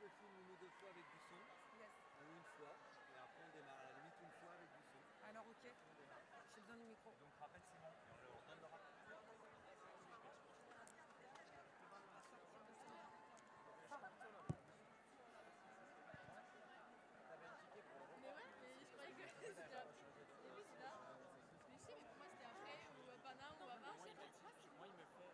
le film une ou deux fois avec du son, Yes. ou une fois, et après on démarre à la limite une fois avec du son. Alors, ok. J'ai besoin du micro. Donc rappelle Simon et on le redonnera. Mais ouais, mais je croyais que c'était après. Et oui, c'est là. Mais si, mais pour moi c'était après ou pendant ou avant. Je sais pas. Moi il me fait.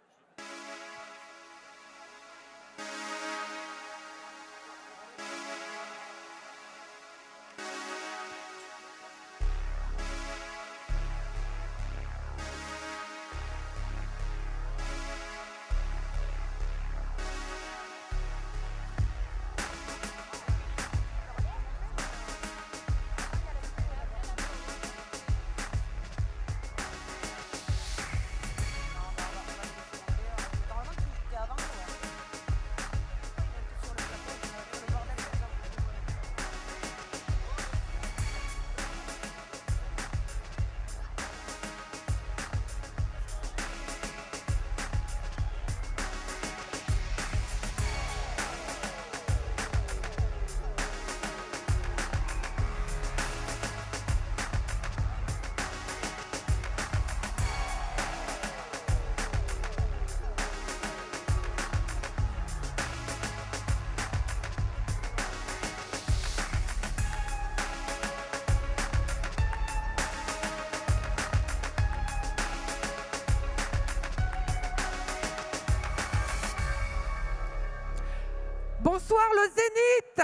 Bonsoir le Zénith.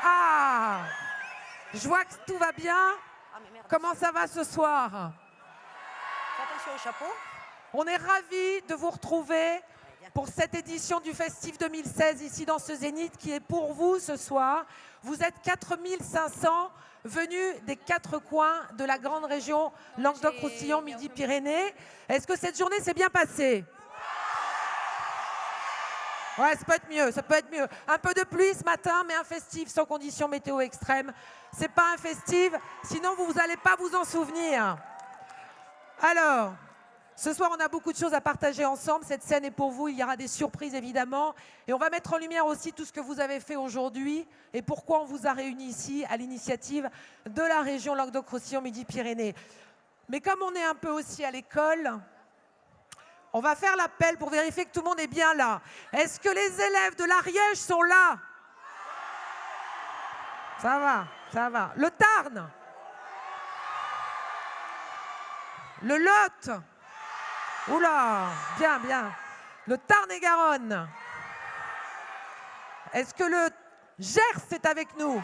Ah, je vois que tout va bien. Ah mais merde. Comment ça va ce soir? Fais attention au chapeau. On est ravis de vous retrouver pour cette édition du Festif 2016 ici dans ce Zénith qui est pour vous ce soir. Vous êtes 4500 venus des 4 coins de la grande région Languedoc-Roussillon, Midi-Pyrénées. Est-ce que cette journée s'est bien passée? Ouais, ça peut être mieux, ça peut être mieux. Un peu de pluie ce matin, mais un festif sans conditions météo extrêmes. C'est pas un festif, sinon vous n'allez pas vous en souvenir. Alors, ce soir, on a beaucoup de choses à partager ensemble. Cette scène est pour vous, il y aura des surprises évidemment. Et on va mettre en lumière aussi tout ce que vous avez fait aujourd'hui et pourquoi on vous a réunis ici à l'initiative de la région Languedoc-Roussillon Midi-Pyrénées. Mais comme on est un peu aussi à l'école, on va faire l'appel pour vérifier que tout le monde est bien là. Est-ce que les élèves de l'Ariège sont là? Ça va, ça va. Le Tarn? Le Lot? Oula, bien, bien. Le Tarn-et-Garonne? Est-ce que le Gers est avec nous?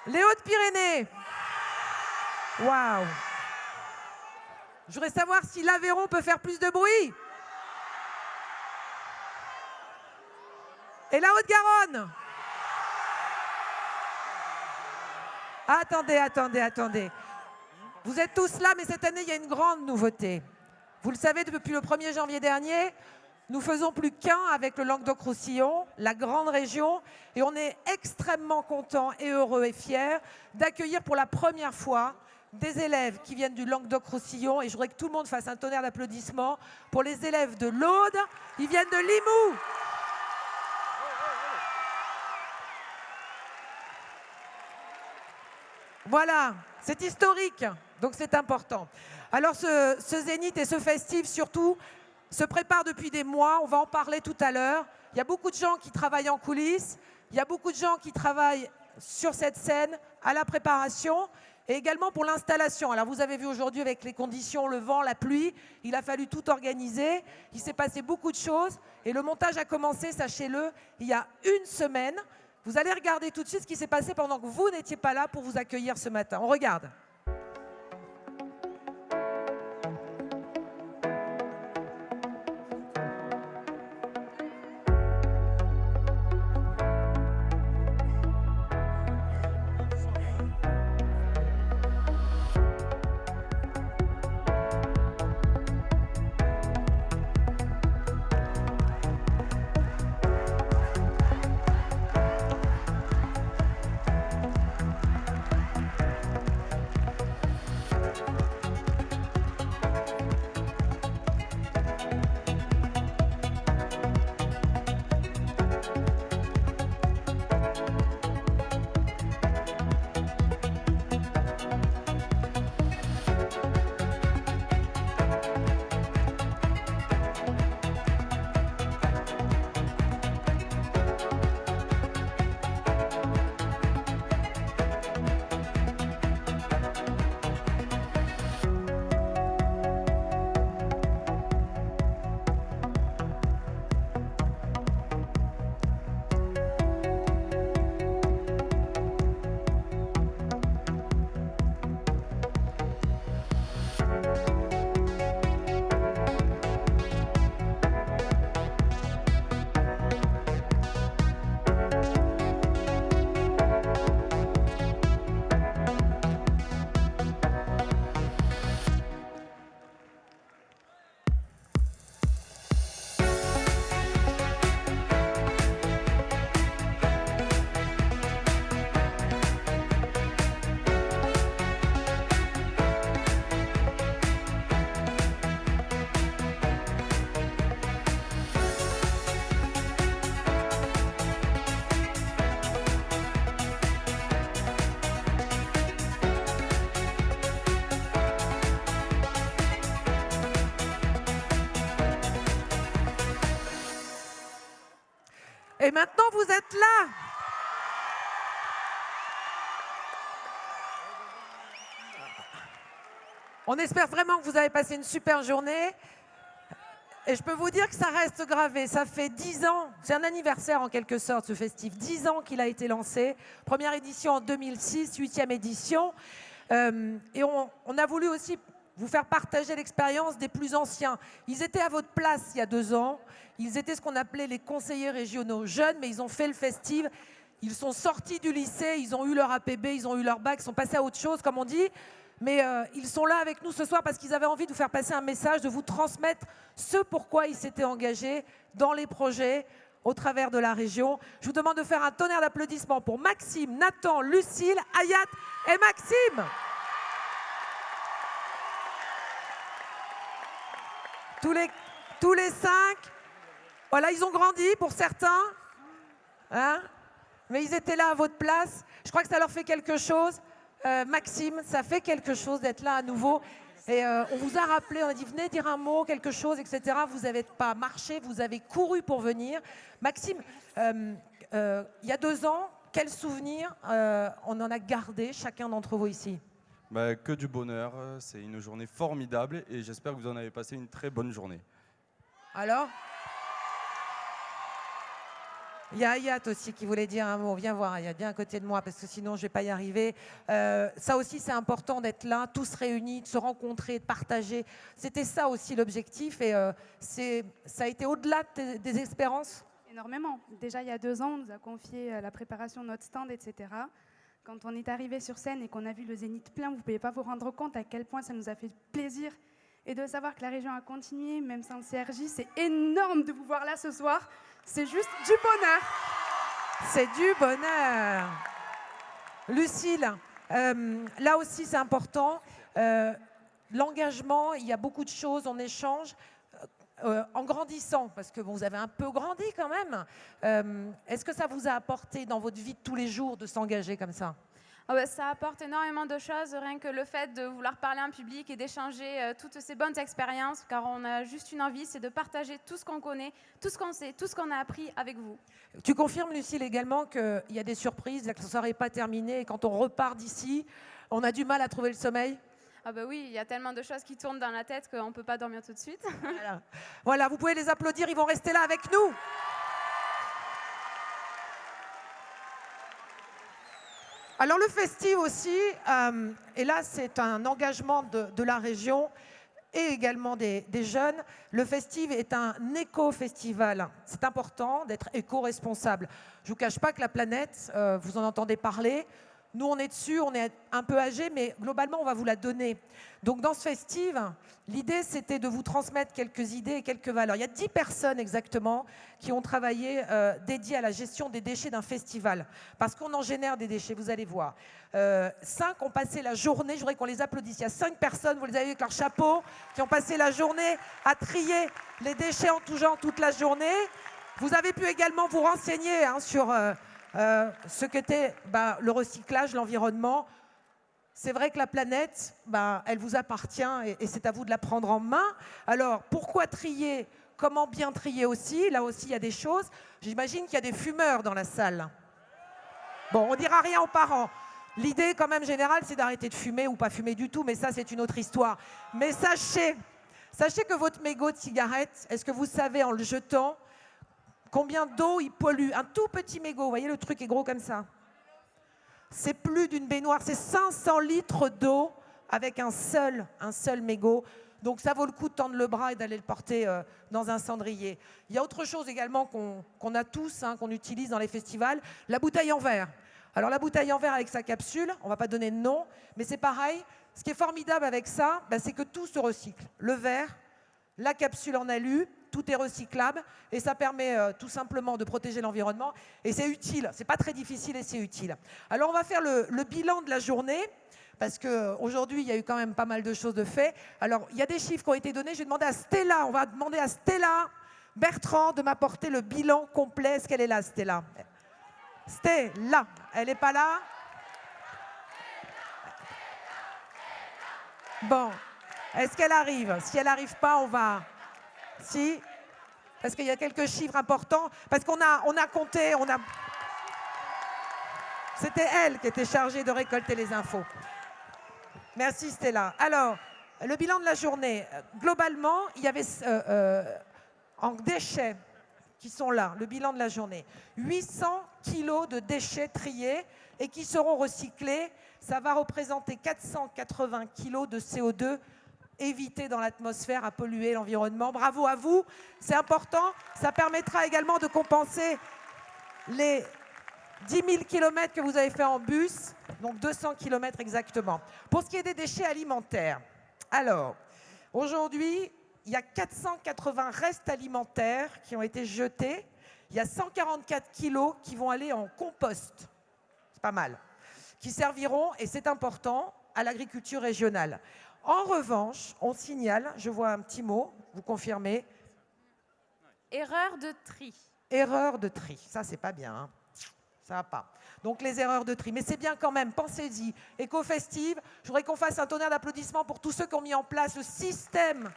Les Hautes-Pyrénées? Waouh! Je voudrais savoir si l'Aveyron peut faire plus de bruit. Et la Haute-Garonne? Attendez, attendez, attendez. Vous êtes tous là, mais cette année, il y a une grande nouveauté. Vous le savez, depuis le 1er janvier dernier, nous faisons plus qu'un avec le Languedoc-Roussillon, la grande région, et on est extrêmement contents et heureux et fiers d'accueillir pour la première fois des élèves qui viennent du Languedoc-Roussillon, et je voudrais que tout le monde fasse un tonnerre d'applaudissements pour les élèves de l'Aude. Ils viennent de Limoux. Voilà, c'est historique, donc c'est important. Alors ce Zénith et ce festif surtout se prépare depuis des mois, on va en parler tout à l'heure. Il y a beaucoup de gens qui travaillent en coulisses, il y a beaucoup de gens qui travaillent sur cette scène, à la préparation et également pour l'installation. Alors vous avez vu aujourd'hui avec les conditions, le vent, la pluie, il a fallu tout organiser. Il s'est passé beaucoup de choses et le montage a commencé, sachez-le, il y a une semaine. Vous allez regarder tout de suite ce qui s'est passé pendant que vous n'étiez pas là pour vous accueillir ce matin. On regarde. Et maintenant, vous êtes là. On espère vraiment que vous avez passé une super journée. Et je peux vous dire que ça reste gravé. Ça fait 10 ans, c'est un anniversaire en quelque sorte, ce festif. 10 ans qu'il a été lancé. Première édition en 2006, 8e édition. Et on a voulu aussi vous faire partager l'expérience des plus anciens. Ils étaient à votre place il y a 2 ans. Ils étaient ce qu'on appelait les conseillers régionaux jeunes, mais ils ont fait le festif. Ils sont sortis du lycée, ils ont eu leur APB, ils ont eu leur bac, ils sont passés à autre chose, comme on dit. Mais ils sont là avec nous ce soir parce qu'ils avaient envie de vous faire passer un message, de vous transmettre ce pourquoi ils s'étaient engagés dans les projets au travers de la région. Je vous demande de faire un tonnerre d'applaudissements pour Maxime, Nathan, Lucille, Hayat et Maxime. Tous les 5. Voilà, ils ont grandi pour certains. Hein, mais ils étaient là à votre place. Je crois que ça leur fait quelque chose. Maxime, ça fait quelque chose d'être là à nouveau. Et on vous a rappelé, on a dit venez dire un mot, quelque chose, etc. Vous n'avez pas marché, vous avez couru pour venir. Maxime, il y a 2 ans, quel souvenir on en a gardé chacun d'entre vous ici? Que du bonheur, c'est une journée formidable et j'espère que vous en avez passé une très bonne journée. Alors? Il y a Hayat aussi qui voulait dire un mot. Viens voir, Hayat, viens à côté de moi parce que sinon je ne vais pas y arriver. Ça aussi, c'est important d'être là, tous réunis, de se rencontrer, de partager. C'était ça aussi l'objectif et ça a été au-delà des espérances. Énormément. Déjà, il y a 2 ans, on nous a confié la préparation de notre stand, etc. Quand on est arrivé sur scène et qu'on a vu le Zénith plein, vous ne pouvez pas vous rendre compte à quel point ça nous a fait plaisir. Et de savoir que la région a continué, même sans le CRJ, c'est énorme de vous voir là ce soir. C'est juste du bonheur. C'est du bonheur. Lucille, là aussi c'est important. L'engagement, il y a beaucoup de choses, on échange. En grandissant, parce que vous avez un peu grandi quand même, est-ce que ça vous a apporté dans votre vie de tous les jours de s'engager comme ça? Ça apporte énormément de choses, rien que le fait de vouloir parler en public et d'échanger toutes ces bonnes expériences, car on a juste une envie, c'est de partager tout ce qu'on connaît, tout ce qu'on sait, tout ce qu'on a appris avec vous. Tu confirmes, Lucille, également qu'il y a des surprises, que la soirée n'est pas terminée, et quand on repart d'ici, on a du mal à trouver le sommeil? Ah bah oui, il y a tellement de choses qui tournent dans la tête qu'on ne peut pas dormir tout de suite. Voilà, vous pouvez les applaudir, ils vont rester là avec nous. Alors le festif aussi, et là c'est un engagement de la région et également des jeunes, le festif est un éco-festival. C'est important d'être éco-responsable. Je ne vous cache pas que la planète, vous en entendez parler, nous on est dessus, on est un peu âgés, mais globalement on va vous la donner. Donc dans ce festif, l'idée c'était de vous transmettre quelques idées et quelques valeurs. Il y a 10 personnes exactement qui ont travaillé dédiées à la gestion des déchets d'un festival. Parce qu'on en génère des déchets, vous allez voir. 5 ont passé la journée, je voudrais qu'on les applaudisse. Il y a 5 personnes, vous les avez vu avec leur chapeau, qui ont passé la journée à trier les déchets en tout genre toute la journée. Vous avez pu également vous renseigner sur ce qu'était le recyclage, l'environnement. C'est vrai que la planète, elle vous appartient et c'est à vous de la prendre en main. Alors, pourquoi trier? Comment bien trier aussi? Là aussi, il y a des choses. J'imagine qu'il y a des fumeurs dans la salle. Bon, on ne dira rien aux parents. L'idée, quand même, générale, c'est d'arrêter de fumer ou pas fumer du tout, mais ça, c'est une autre histoire. Mais sachez que votre mégot de cigarette, est-ce que vous savez, en le jetant, combien d'eau il pollue? Un tout petit mégot, vous voyez, le truc est gros comme ça. C'est plus d'une baignoire, c'est 500 litres d'eau avec un seul mégot. Donc ça vaut le coup de tendre le bras et d'aller le porter dans un cendrier. Il y a autre chose également qu'on a tous, qu'on utilise dans les festivals, la bouteille en verre. Alors la bouteille en verre avec sa capsule, on ne va pas donner de nom, mais c'est pareil. Ce qui est formidable avec ça, c'est que tout se recycle. Le verre, la capsule en alu, tout est recyclable et ça permet tout simplement de protéger l'environnement et c'est utile, c'est pas très difficile et c'est utile. Alors on va faire le bilan de la journée parce qu'aujourd'hui il y a eu quand même pas mal de choses de fait. Alors il y a des chiffres qui ont été donnés, je vais demander à Stella, on va demander à Stella Bertrand de m'apporter le bilan complet. Est-ce qu'elle est là, Stella? Stella, elle n'est pas là? Bon, est-ce qu'elle arrive? Si elle n'arrive pas, on va... Si. parce qu'il y a quelques chiffres importants, parce qu'on a compté, C'était elle qui était chargée de récolter les infos. Merci Stella. Alors, le bilan de la journée. Globalement, il y avait en déchets qui sont là, le bilan de la journée. 800 kilos de déchets triés et qui seront recyclés. Ça va représenter 480 kilos de CO2 évités dans l'atmosphère à polluer l'environnement. Bravo à vous, c'est important. Ça permettra également de compenser les 10 000 km que vous avez fait en bus, donc 200 km exactement. Pour ce qui est des déchets alimentaires, alors, aujourd'hui, il y a 480 restes alimentaires qui ont été jetés. Il y a 144 kilos qui vont aller en compost. C'est pas mal. Qui serviront, et c'est important, à l'agriculture régionale. En revanche, on signale, je vois un petit mot, vous confirmez. Erreur de tri. Erreur de tri. Ça, c'est pas bien, hein. Ça va pas. Donc les erreurs de tri. Mais c'est bien quand même, pensez-y. Éco-Festive, je voudrais qu'on fasse un tonnerre d'applaudissements pour tous ceux qui ont mis en place le système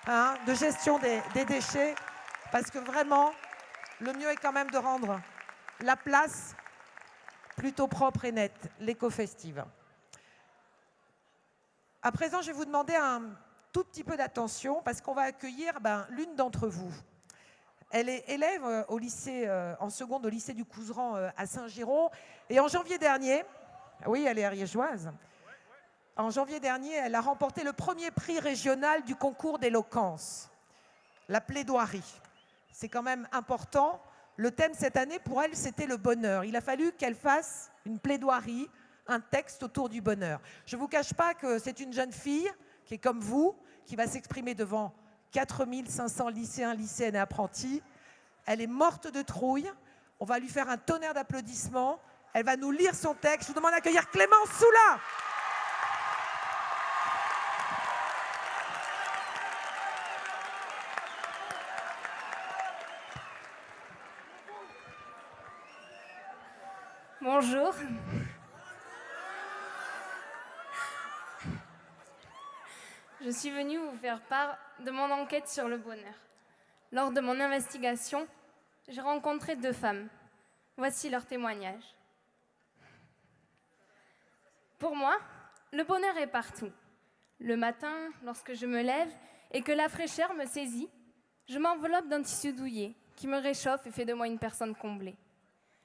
de gestion des déchets. Parce que vraiment, le mieux est quand même de rendre la place plutôt propre et nette, l'Éco-Festive. À présent, je vais vous demander un tout petit peu d'attention parce qu'on va accueillir l'une d'entre vous. Elle est élève au lycée, en seconde au lycée du Couserans à Saint-Giron. Et en janvier dernier, oui, elle est ariégeoise. En janvier dernier, elle a remporté le premier prix régional du concours d'éloquence, la plaidoirie. C'est quand même important. Le thème cette année, pour elle, c'était le bonheur. Il a fallu qu'elle fasse une plaidoirie, un texte autour du bonheur. Je ne vous cache pas que c'est une jeune fille qui est comme vous, qui va s'exprimer devant 4500 lycéens, lycéennes et apprentis. Elle est morte de trouille. On va lui faire un tonnerre d'applaudissements. Elle va nous lire son texte. Je vous demande d'accueillir Clémence Soula. Bonjour. Je suis venue vous faire part de mon enquête sur le bonheur. Lors de mon investigation, j'ai rencontré 2 femmes. Voici leur témoignage. Pour moi, le bonheur est partout. Le matin, lorsque je me lève et que la fraîcheur me saisit, je m'enveloppe d'un tissu douillet qui me réchauffe et fait de moi une personne comblée.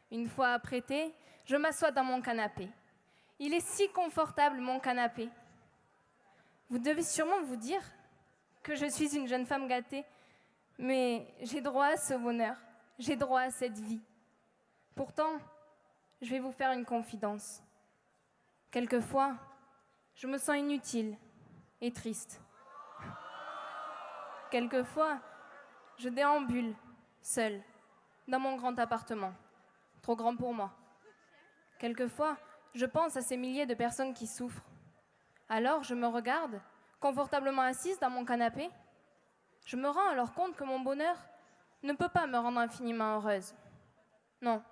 Une fois apprêtée, je m'assois dans mon canapé. Il est si confortable, mon canapé. Vous devez sûrement vous dire que je suis une jeune femme gâtée, mais j'ai droit à ce bonheur, j'ai droit à cette vie. Pourtant, je vais vous faire une confidence. Quelquefois, je me sens inutile et triste. Quelquefois, je déambule, seule, dans mon grand appartement, trop grand pour moi. Quelquefois, je pense à ces milliers de personnes qui souffrent. Alors, je me regarde, confortablement assise dans mon canapé. Je me rends alors compte que mon bonheur ne peut pas me rendre infiniment heureuse. Non,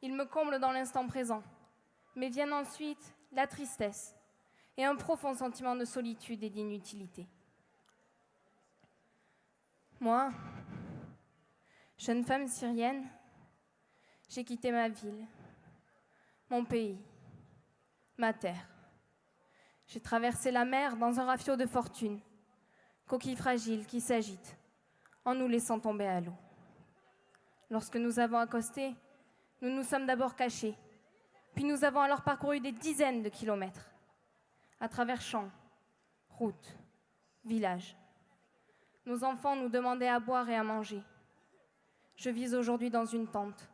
il me comble dans l'instant présent. Mais viennent ensuite la tristesse et un profond sentiment de solitude et d'inutilité. Moi, jeune femme syrienne, j'ai quitté ma ville, mon pays, ma terre. J'ai traversé la mer dans un rafiot de fortune, coquille fragile qui s'agite en nous laissant tomber à l'eau. Lorsque nous avons accosté, nous nous sommes d'abord cachés, puis nous avons alors parcouru des dizaines de kilomètres, à travers champs, routes, villages. Nos enfants nous demandaient à boire et à manger. Je vis aujourd'hui dans une tente.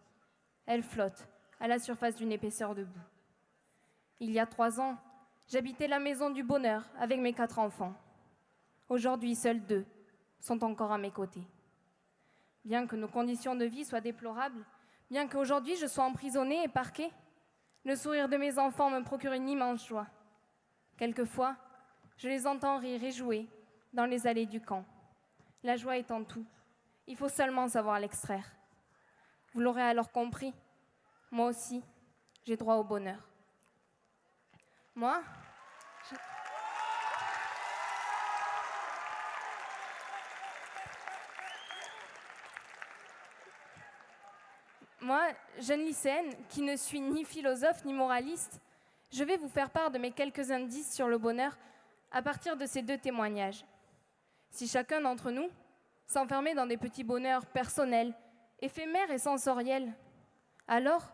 Elle flotte à la surface d'une épaisseur de boue. Il y a 3 ans, j'habitais la maison du bonheur avec mes 4 enfants. Aujourd'hui, seuls 2 sont encore à mes côtés. Bien que nos conditions de vie soient déplorables, bien qu'aujourd'hui je sois emprisonnée et parquée, le sourire de mes enfants me procure une immense joie. Quelquefois, je les entends rire et jouer dans les allées du camp. La joie est en tout. Il faut seulement savoir l'extraire. Vous l'aurez alors compris, moi aussi, j'ai droit au bonheur. Moi, Moi, jeune lycéenne, qui ne suis ni philosophe ni moraliste, je vais vous faire part de mes quelques indices sur le bonheur à partir de ces 2 témoignages. Si chacun d'entre nous s'enfermait dans des petits bonheurs personnels, éphémères et sensoriels, alors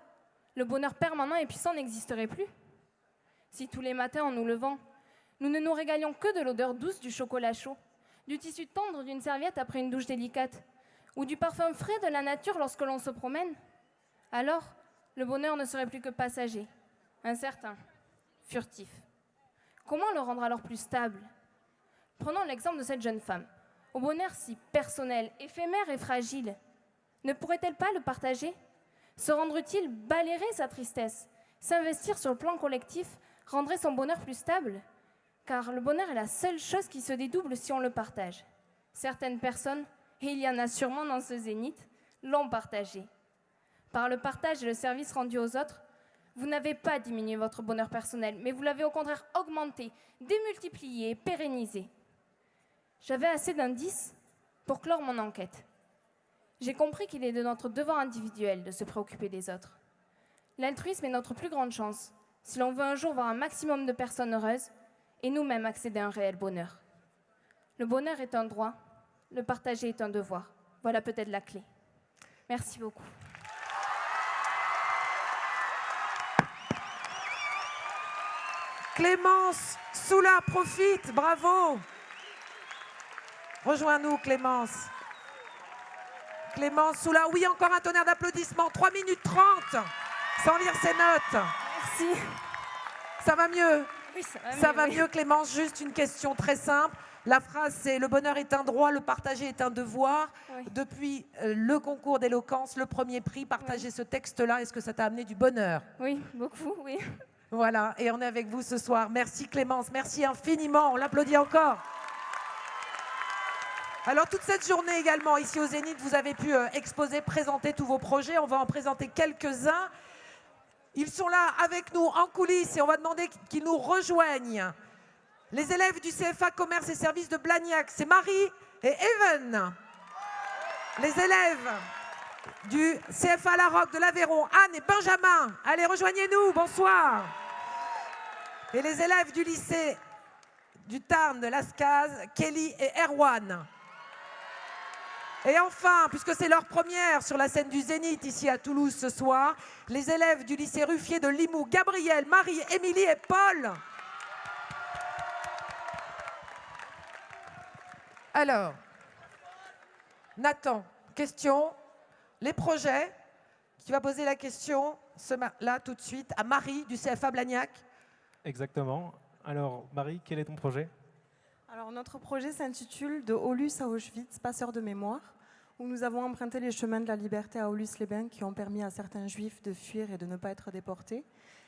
le bonheur permanent et puissant n'existerait plus. Si tous les matins en nous levant, nous ne nous régalions que de l'odeur douce du chocolat chaud, du tissu tendre d'une serviette après une douche délicate, ou du parfum frais de la nature lorsque l'on se promène, alors le bonheur ne serait plus que passager, incertain, furtif. Comment le rendre alors plus stable? Prenons l'exemple de cette jeune femme. Au bonheur si personnel, éphémère et fragile, ne pourrait-elle pas le partager? Se rendre utile balayerait sa tristesse. S'investir sur le plan collectif rendrait son bonheur plus stable. Car le bonheur est la seule chose qui se dédouble si on le partage. Certaines personnes, et il y en a sûrement dans ce zénith, l'ont partagé. Par le partage et le service rendu aux autres, vous n'avez pas diminué votre bonheur personnel, mais vous l'avez au contraire augmenté, démultiplié et pérennisé. J'avais assez d'indices pour clore mon enquête. J'ai compris qu'il est de notre devoir individuel de se préoccuper des autres. L'altruisme est notre plus grande chance, si l'on veut un jour voir un maximum de personnes heureuses et nous-mêmes accéder à un réel bonheur. Le bonheur est un droit, le partager est un devoir. Voilà peut-être la clé. Merci beaucoup. Clémence Soula, profite, bravo. Rejoins-nous, Clémence. Clémence Soula, oui, encore un tonnerre d'applaudissements. 3 minutes 30, sans lire ses notes. Merci. Ça va mieux? Oui, Ça va oui. mieux, Clémence. Juste une question très simple. La phrase, c'est « Le bonheur est un droit, le partager est un devoir Oui. ». Depuis le concours d'éloquence, le premier prix, partager ce texte-là, est-ce que ça t'a amené du bonheur? Oui, beaucoup, oui. Voilà, et on est avec vous ce soir. Merci Clémence, merci infiniment. On l'applaudit encore. Alors toute cette journée également, ici au Zénith, vous avez pu exposer, présenter tous vos projets. On va en présenter quelques-uns. Ils sont là avec nous en coulisses et on va demander qu'ils nous rejoignent. Les élèves du CFA Commerce et Services de Blagnac, c'est Marie et Even. Les élèves du CFA La Roque de l'Aveyron, Anne et Benjamin. Allez, rejoignez-nous, bonsoir. Et les élèves du lycée du Tarn de Lascaz, Kelly et Erwan. Et enfin, puisque c'est leur première sur la scène du Zénith ici à Toulouse ce soir, les élèves du lycée Ruffier de Limoux, Gabriel, Marie, Émilie et Paul. Alors, Nathan, question. Les projets, tu vas poser la question là tout de suite à Marie du CFA Blagnac. Exactement. Alors, Marie, quel est ton projet? Alors, notre projet s'intitule « De Aulus à Auschwitz, passeur de mémoire », où nous avons emprunté les chemins de la liberté à Aulus-les-Bains qui ont permis à certains juifs de fuir et de ne pas être déportés.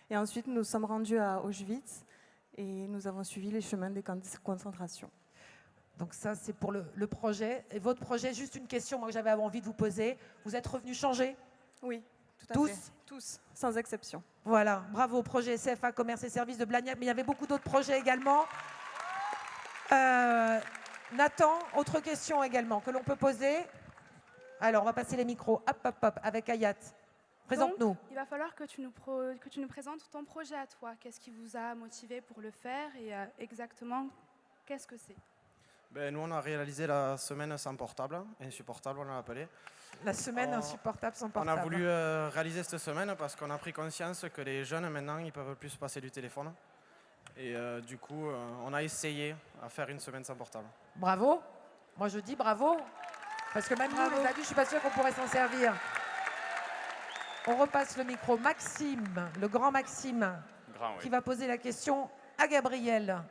Et ensuite, nous sommes rendus à Auschwitz et nous avons suivi les chemins des camps de concentration. Donc ça, c'est pour le projet. Et votre projet, juste une question moi, que j'avais envie de vous poser. Vous êtes revenus changer? Oui, tout à Tous fait. Tous, sans exception. Voilà, bravo au projet CFA Commerce et Services de Blagnac. Mais il y avait beaucoup d'autres projets également. Nathan, autre question également que l'on peut poser. Alors, on va passer les micros. Hop, hop, hop, avec Ayat. Présente-nous. Donc, il va falloir que tu nous présentes ton projet à toi. Qu'est-ce qui vous a motivé pour le faire et exactement, qu'est-ce que c'est? Nous, on a réalisé la semaine sans portable, insupportable, on l'a appelé. La semaine insupportable sans portable. On a voulu réaliser cette semaine parce qu'on a pris conscience que les jeunes, maintenant, ils peuvent plus se passer du téléphone. Et du coup, on a essayé à faire une semaine sans portable. Bravo. Moi, je dis bravo. Parce que même nous, les adultes, je suis pas sûre qu'on pourrait s'en servir. On repasse le micro. Maxime, le grand Maxime, qui va poser la question à Gabriel,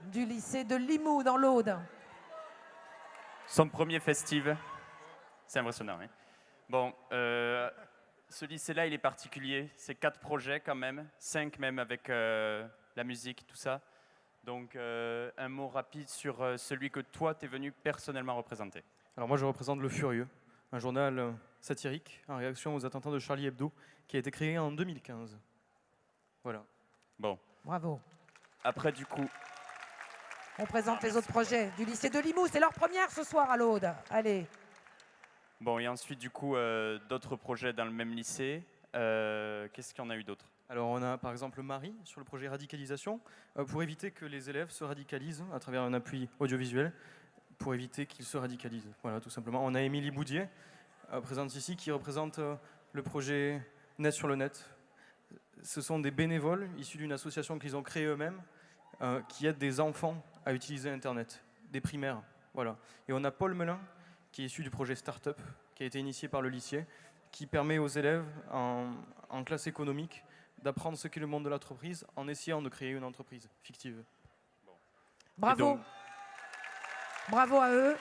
du lycée de Limoux, dans l'Aude. Son premier festive, c'est impressionnant. Hein. Bon, ce lycée-là, il est particulier. C'est 4 projets quand même, 5 même avec la musique, tout ça. Donc, un mot rapide sur celui que toi, tu es venu personnellement représenter. Alors moi, je représente Le Furieux, un journal satirique en réaction aux attentats de Charlie Hebdo, qui a été créé en 2015. Voilà. Bon. Bravo. Après, du coup... On présente les autres projets du lycée de Limoux. C'est leur première ce soir à l'Aude. Allez. Bon, et ensuite, du coup, d'autres projets dans le même lycée. Qu'est-ce qu'il y en a eu d'autre? Alors on a par exemple Marie sur le projet radicalisation, pour éviter que les élèves se radicalisent à travers un appui audiovisuel, pour éviter qu'ils se radicalisent. Voilà, tout simplement. On a Émilie Boudier, présente ici, qui représente le projet Net sur le Net. Ce sont des bénévoles issus d'une association qu'ils ont créée eux-mêmes, qui aident des enfants à utiliser Internet, des primaires. Voilà. Et on a Paul Melun, qui est issu du projet Startup, qui a été initié par le lycée, qui permet aux élèves en classe économique d'apprendre ce qu'est le monde de l'entreprise en essayant de créer une entreprise fictive. Bravo. Donc, bravo à eux.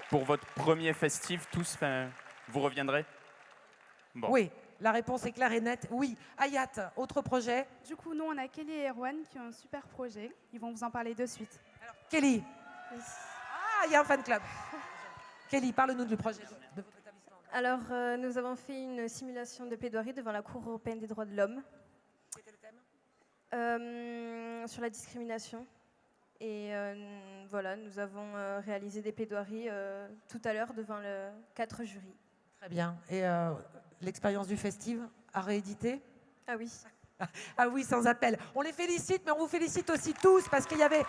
Pour votre premier festif, tous, vous reviendrez? Bon. Oui, la réponse est claire et nette. Oui. Hayat, autre projet? Du coup, nous, on a Kelly et Erwan qui ont un super projet. Ils vont vous en parler de suite. Alors, Kelly. Oui. Ah, il y a un fan club. Kelly, parle-nous du projet de votre établissement. Alors, nous avons fait une simulation de plaidoirie devant la Cour européenne des droits de l'homme. C'était le thème? Sur la discrimination. Et voilà, nous avons réalisé des plaidoiries tout à l'heure devant 4 jurys. Très bien. Et l'expérience du Festive à rééditer? Ah oui. Ah oui, sans appel. On les félicite, mais on vous félicite aussi tous parce qu'il y avait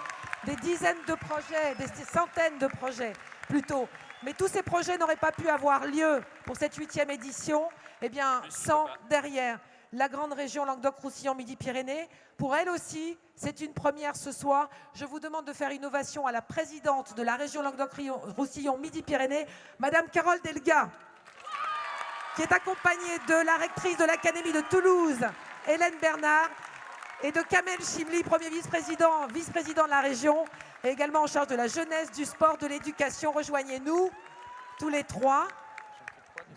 des dizaines de projets, des centaines de projets plutôt. Mais tous ces projets n'auraient pas pu avoir lieu pour cette 8e édition, eh bien, sans derrière la grande région Languedoc-Roussillon Midi-Pyrénées. Pour elle aussi, c'est une première ce soir. Je vous demande de faire une ovation à la présidente de la région Languedoc-Roussillon Midi-Pyrénées, Madame Carole Delga, qui est accompagnée de la rectrice de l'Académie de Toulouse, Hélène Bernard, et de Kamel Chimli, premier vice-président de la région, et également en charge de la jeunesse, du sport, de l'éducation. Rejoignez-nous, tous les trois.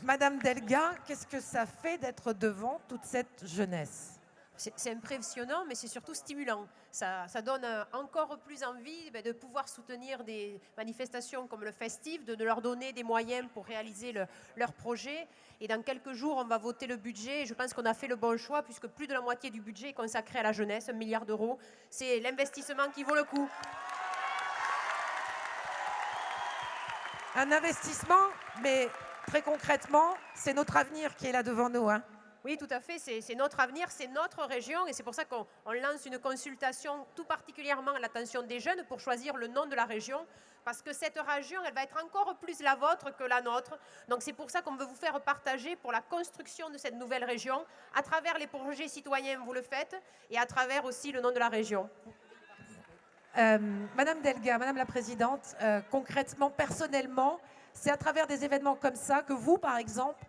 Madame Delga, qu'est-ce que ça fait d'être devant toute cette jeunesse? C'est impressionnant, mais c'est surtout stimulant. Ça donne encore plus envie de pouvoir soutenir des manifestations comme le Festive, de leur donner des moyens pour réaliser leur projet. Et dans quelques jours, on va voter le budget. Et je pense qu'on a fait le bon choix, puisque plus de la moitié du budget est consacré à la jeunesse, 1 milliard d'euros. C'est l'investissement qui vaut le coup. Un investissement, mais très concrètement, c'est notre avenir qui est là devant nous, hein. Oui, tout à fait, c'est notre avenir, c'est notre région et c'est pour ça qu'on lance une consultation tout particulièrement à l'attention des jeunes pour choisir le nom de la région parce que cette région, elle va être encore plus la vôtre que la nôtre. Donc c'est pour ça qu'on veut vous faire partager pour la construction de cette nouvelle région à travers les projets citoyens, vous le faites, et à travers aussi le nom de la région. Madame Delga, Madame la Présidente, concrètement, personnellement, c'est à travers des événements comme ça que vous, par exemple,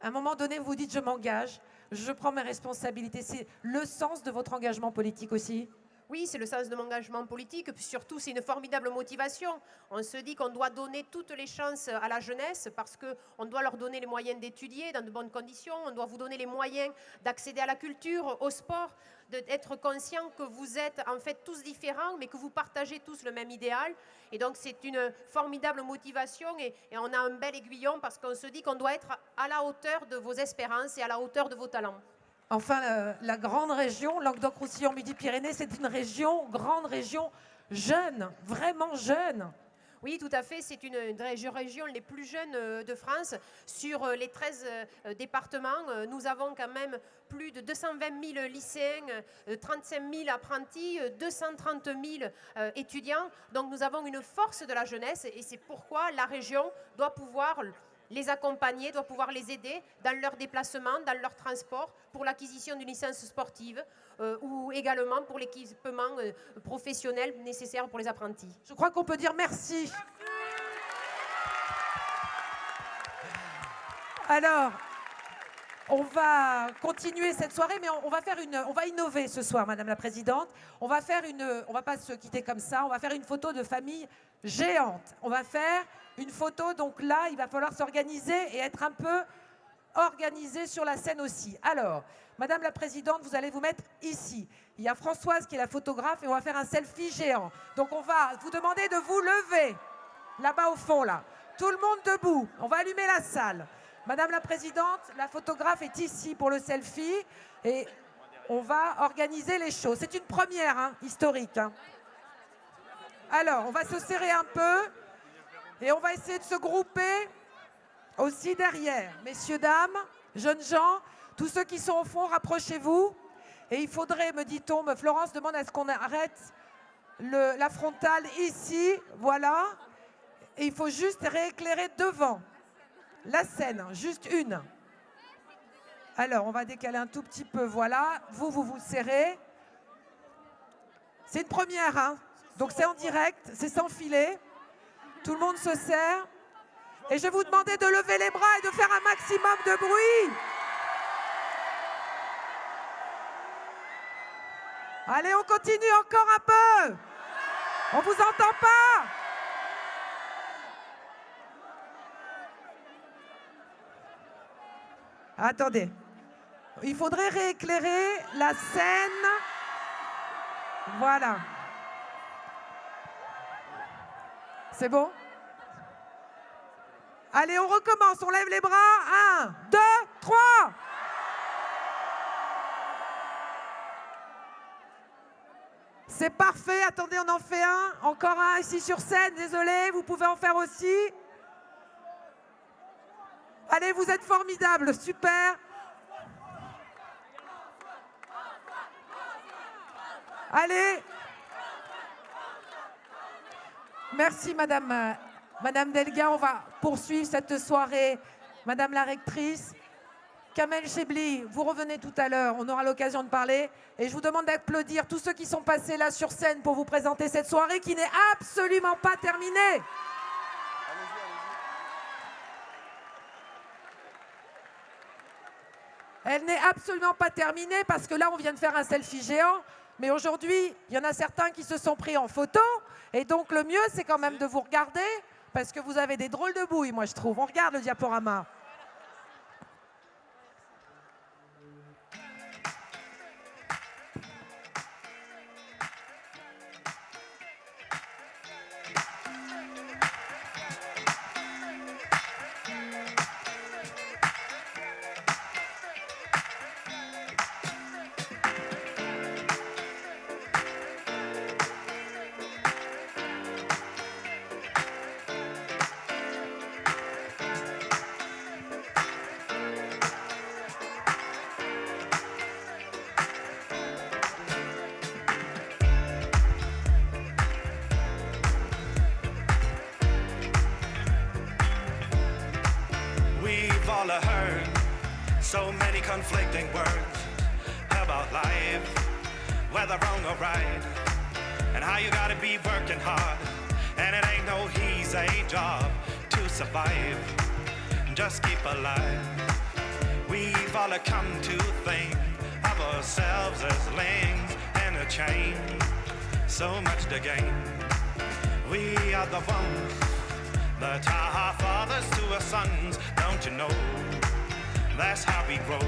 à un moment donné, vous dites « je m'engage, je prends mes responsabilités ». C'est le sens de votre engagement politique aussi? Oui, c'est le sens de mon engagement politique, puis surtout c'est une formidable motivation. On se dit qu'on doit donner toutes les chances à la jeunesse parce qu'on doit leur donner les moyens d'étudier dans de bonnes conditions, on doit vous donner les moyens d'accéder à la culture, au sport, d'être conscient que vous êtes en fait tous différents mais que vous partagez tous le même idéal. Et donc c'est une formidable motivation et on a un bel aiguillon parce qu'on se dit qu'on doit être à la hauteur de vos espérances et à la hauteur de vos talents. Enfin, la grande région, Languedoc-Roussillon Midi-Pyrénées, c'est une région, grande région, jeune, vraiment jeune. Oui, tout à fait. C'est une des régions les plus jeunes de France. Sur les 13 départements, nous avons quand même plus de 220 000 lycéens, 35 000 apprentis, 230 000 étudiants. Donc nous avons une force de la jeunesse et c'est pourquoi la région doit pouvoir les accompagner, doit pouvoir les aider dans leurs déplacements, dans leur transport, pour l'acquisition d'une licence sportive ou également pour l'équipement professionnel nécessaire pour les apprentis. Je crois qu'on peut dire merci. Alors, on va continuer cette soirée, mais on va innover ce soir, Madame la Présidente. On va pas se quitter comme ça, on va faire une photo de famille géante. On va faire une photo, donc là, il va falloir s'organiser et être un peu organisé sur la scène aussi. Alors, Madame la Présidente, vous allez vous mettre ici. Il y a Françoise qui est la photographe et on va faire un selfie géant. Donc on va vous demander de vous lever, là-bas au fond, là. Tout le monde debout, on va allumer la salle. Madame la Présidente, la photographe est ici pour le selfie et on va organiser les choses. C'est une première, hein, historique. Hein. Alors, on va se serrer un peu et on va essayer de se grouper Aussi derrière. Messieurs, dames, jeunes gens, tous ceux qui sont au fond, rapprochez-vous. Et il faudrait, me dit-on, Florence demande à ce qu'on arrête la frontale ici, voilà. Et il faut juste rééclairer devant la scène, juste une. Alors, on va décaler un tout petit peu, voilà. Vous vous serrez. C'est une première, hein. Donc c'est en direct, c'est sans filet. Tout le monde se serre. Et je vais vous demander de lever les bras et de faire un maximum de bruit. Allez, on continue encore un peu. On vous entend pas. Attendez. Il faudrait rééclairer la scène. Voilà. C'est bon? Allez, on recommence. On lève les bras. 1, 2, 3. C'est parfait. Attendez, on en fait un. Encore un ici sur scène. Désolé, vous pouvez en faire aussi. Allez, vous êtes formidables. Super. Allez. Merci, Madame Delga. On va poursuivre cette soirée. Madame la rectrice. Kamel Chebli, vous revenez tout à l'heure. On aura l'occasion de parler. Et je vous demande d'applaudir tous ceux qui sont passés là sur scène pour vous présenter cette soirée qui n'est absolument pas terminée. Elle n'est absolument pas terminée parce que là, on vient de faire un selfie géant. Mais aujourd'hui, il y en a certains qui se sont pris en photo. Et donc, le mieux, c'est quand même de vous regarder parce que vous avez des drôles de bouilles, moi, je trouve. On regarde le diaporama. all I heard so many conflicting words about life, whether wrong or right, and how you gotta be working hard, and it ain't no easy job to survive. Just keep alive. We've all come to think of ourselves as links in a chain, so much to gain. We are the ones that are our fathers to our sons, don't you know? That's how we grow.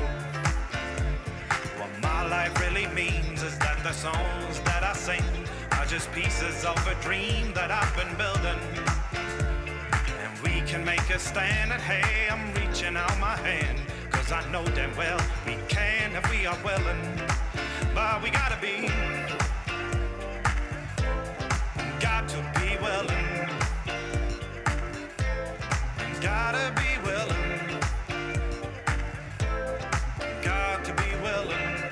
What my life really means is that the songs that I sing are just pieces of a dream that I've been building. And we can make a stand, and hey, I'm reaching out my hand, 'cause I know damn well we can if we are willing. But we gotta be, got to be willing. Gotta be willing. Got to be willing.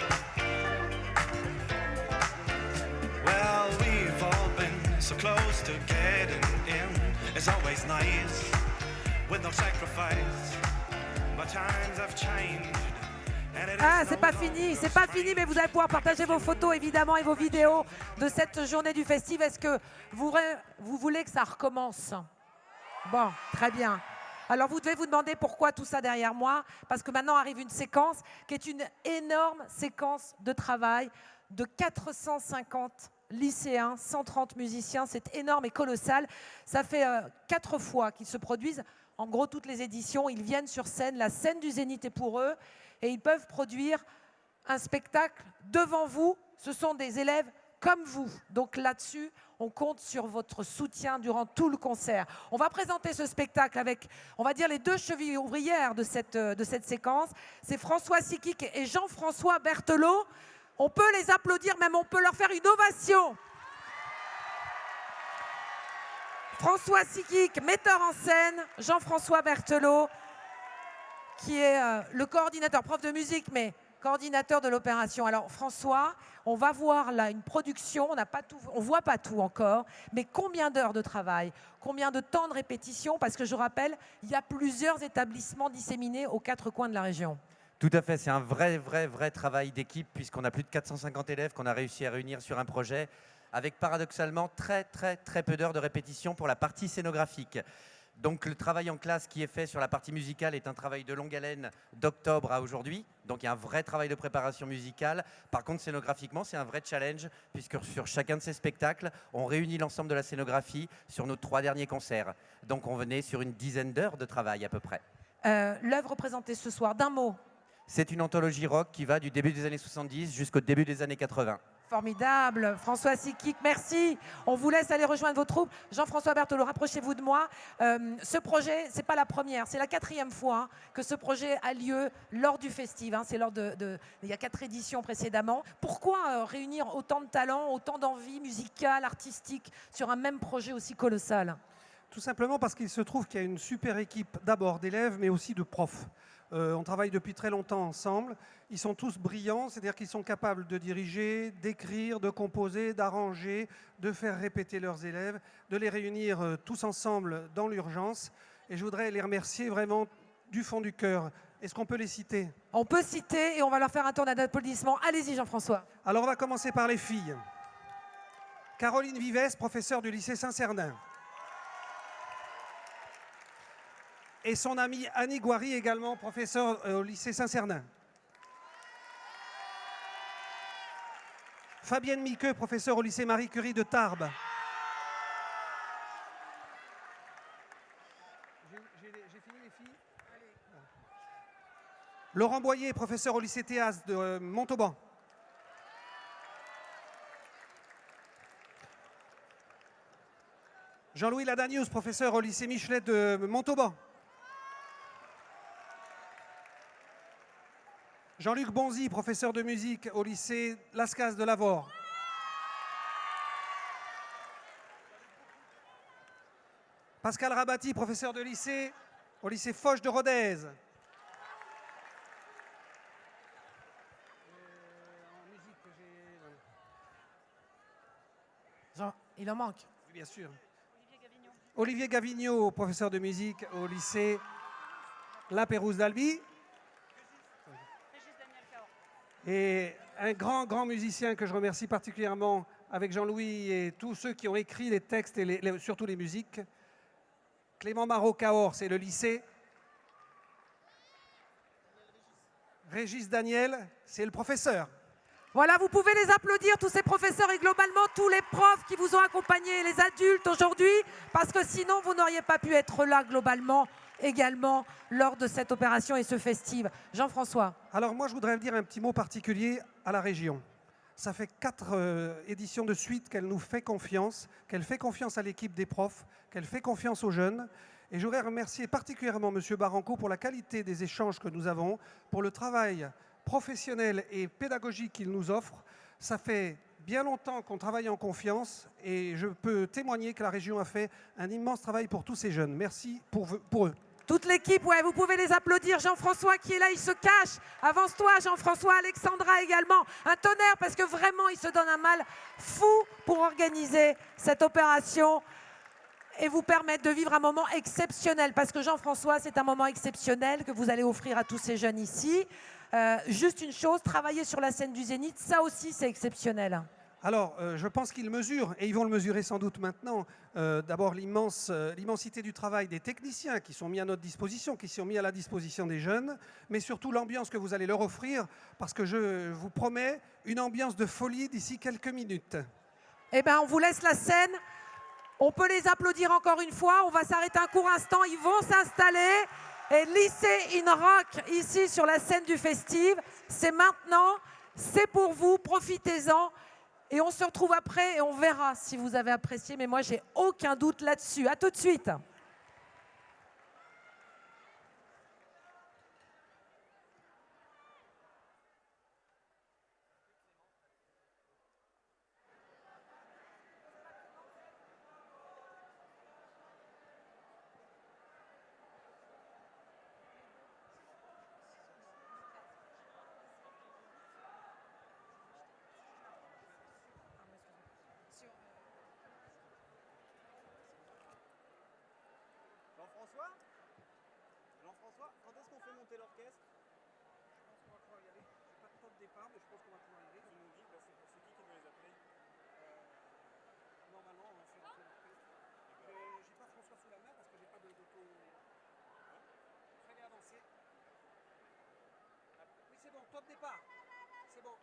Well, we've all been so close to getting in. It's always nice with no sacrifice. But times have changed. Ah, c'est pas fini, mais vous allez pouvoir partager vos photos évidemment et vos vidéos de cette journée du festival. Est-ce que vous voulez que ça recommence? Bon, très bien. Alors vous devez vous demander pourquoi tout ça derrière moi, parce que maintenant arrive une séquence qui est une énorme séquence de travail de 450 lycéens, 130 musiciens, c'est énorme et colossal. Ça fait 4 fois qu'ils se produisent, en gros toutes les éditions, ils viennent sur scène, la scène du Zénith est pour eux, et ils peuvent produire un spectacle devant vous. Ce sont des élèves comme vous, donc là-dessus, on compte sur votre soutien durant tout le concert. On va présenter ce spectacle avec, on va dire, les 2 chevilles ouvrières de cette séquence. C'est François Sikik et Jean-François Berthelot. On peut les applaudir, même on peut leur faire une ovation. François Sikik, metteur en scène, Jean-François Berthelot, qui est le coordinateur, prof de musique, mais coordinateur de l'opération. Alors François, on va voir là une production, on ne voit pas tout encore, mais combien d'heures de travail, combien de temps de répétition, parce que je rappelle, il y a plusieurs établissements disséminés aux 4 coins de la région. Tout à fait, c'est un vrai travail d'équipe, puisqu'on a plus de 450 élèves qu'on a réussi à réunir sur un projet, avec paradoxalement très peu d'heures de répétition pour la partie scénographique. Donc le travail en classe qui est fait sur la partie musicale est un travail de longue haleine d'octobre à aujourd'hui. Donc il y a un vrai travail de préparation musicale. Par contre, scénographiquement, c'est un vrai challenge puisque sur chacun de ces spectacles, on réunit l'ensemble de la scénographie sur nos 3 derniers concerts. Donc on venait sur une dizaine d'heures de travail à peu près. L'œuvre présentée ce soir, d'un mot. C'est une anthologie rock qui va du début des années 70 jusqu'au début des années 80. Formidable. François Sikik, merci. On vous laisse aller rejoindre vos troupes. Jean-François Berthelot, rapprochez-vous de moi. Ce projet, ce n'est pas la première, c'est la 4e fois que ce projet a lieu lors du festival. C'est lors il y a 4 éditions précédemment. Pourquoi réunir autant de talents, autant d'envie musicale, artistique sur un même projet aussi colossal? Tout simplement parce qu'il se trouve qu'il y a une super équipe d'abord d'élèves, mais aussi de profs. On travaille depuis très longtemps ensemble. Ils sont tous brillants, c'est-à-dire qu'ils sont capables de diriger, d'écrire, de composer, d'arranger, de faire répéter leurs élèves, de les réunir tous ensemble dans l'urgence. Et je voudrais les remercier vraiment du fond du cœur. Est-ce qu'on peut les citer? On peut citer et on va leur faire un tour d'applaudissements. Allez-y Jean-François. Alors on va commencer par les filles. Caroline Vives, professeure du lycée Saint-Cernin. Et son amie Annie Gouary, également professeure au lycée Saint-Cernin. Fabienne Miqueux, professeure au lycée Marie Curie de Tarbes. J'ai fini les filles. Laurent Boyer, professeur au lycée Théas de Montauban. Jean-Louis Ladanius, professeur au lycée Michelet de Montauban. Jean-Luc Bonzi, professeur de musique au lycée Lascaz de Lavore. Pascal Rabati, professeur de lycée au lycée Foch de Rodez. Il en manque. Oui, bien sûr. Olivier Gavigno, professeur de musique au lycée La Pérouse d'Albi. Et un grand musicien que je remercie particulièrement avec Jean-Louis et tous ceux qui ont écrit les textes et surtout les musiques. Clément Marot-Cahors, c'est le lycée. Régis Daniel, c'est le professeur. Voilà, vous pouvez les applaudir, tous ces professeurs et globalement tous les profs qui vous ont accompagnés, les adultes aujourd'hui, parce que sinon vous n'auriez pas pu être là globalement également lors de cette opération et ce festive. Jean-François. Alors moi je voudrais dire un petit mot particulier à la région. Ça fait 4 éditions de suite qu'elle nous fait confiance, qu'elle fait confiance à l'équipe des profs, qu'elle fait confiance aux jeunes. Et je voudrais remercier particulièrement M. Barranco pour la qualité des échanges que nous avons, pour le travail professionnel et pédagogique qu'il nous offre. Ça fait bien longtemps qu'on travaille en confiance et je peux témoigner que la région a fait un immense travail pour tous ces jeunes. Merci pour eux. Toute l'équipe, ouais, vous pouvez les applaudir. Jean-François qui est là, il se cache. Avance-toi, Jean-François. Alexandra également. Un tonnerre parce que vraiment, il se donne un mal fou pour organiser cette opération et vous permettre de vivre un moment exceptionnel. Parce que Jean-François, c'est un moment exceptionnel que vous allez offrir à tous ces jeunes ici. Juste une chose, travailler sur la scène du Zénith, ça aussi, c'est exceptionnel. Alors, je pense qu'ils mesurent, et ils vont le mesurer sans doute maintenant, d'abord l'immensité du travail des techniciens qui sont mis à notre disposition, qui sont mis à la disposition des jeunes, mais surtout l'ambiance que vous allez leur offrir, parce que je vous promets une ambiance de folie d'ici quelques minutes. Eh bien, on vous laisse la scène. On peut les applaudir encore une fois. On va s'arrêter un court instant. Ils vont s'installer. Et Lycée in Rock, ici sur la scène du festive, c'est maintenant, c'est pour vous, profitez-en. Et on se retrouve après et on verra si vous avez apprécié. Mais moi, j'ai aucun doute là-dessus. À tout de suite. Quand est-ce qu'on fait monter l'orchestre? Je pense qu'on va pouvoir y aller. J'ai pas de top départ, mais je pense qu'on va pouvoir y aller. Tu nous dis, bah, c'est qui veut les appeler? Normalement, on fait l'orchestre. J'ai pas François sous la main parce que j'ai pas d'auto. Fallait avancer. Oui, c'est bon, top départ. C'est bon.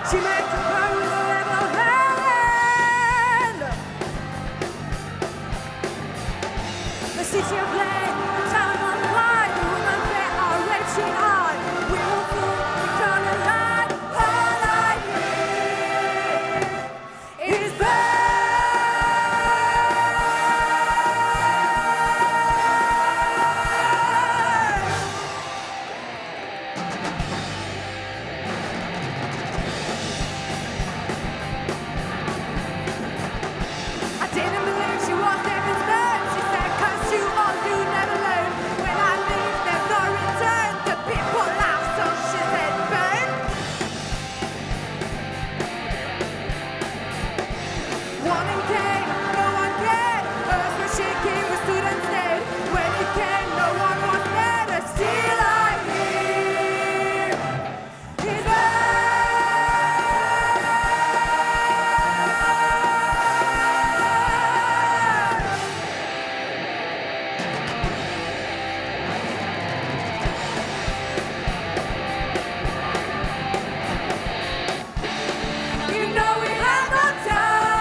She makes a burn with a level hand. The city of land, the town on fire, the women there are raging on. We will fool, we turn the light, all I hear is burn. I didn't believe she was David's name. She said, 'cause you all you never learn. When I leave, there's no return. The people laugh, so she said, burn. Warning came, no one cared. Earth was shaking, we stood and stared. When it came, no one was there. And still I hear his You know we had no time.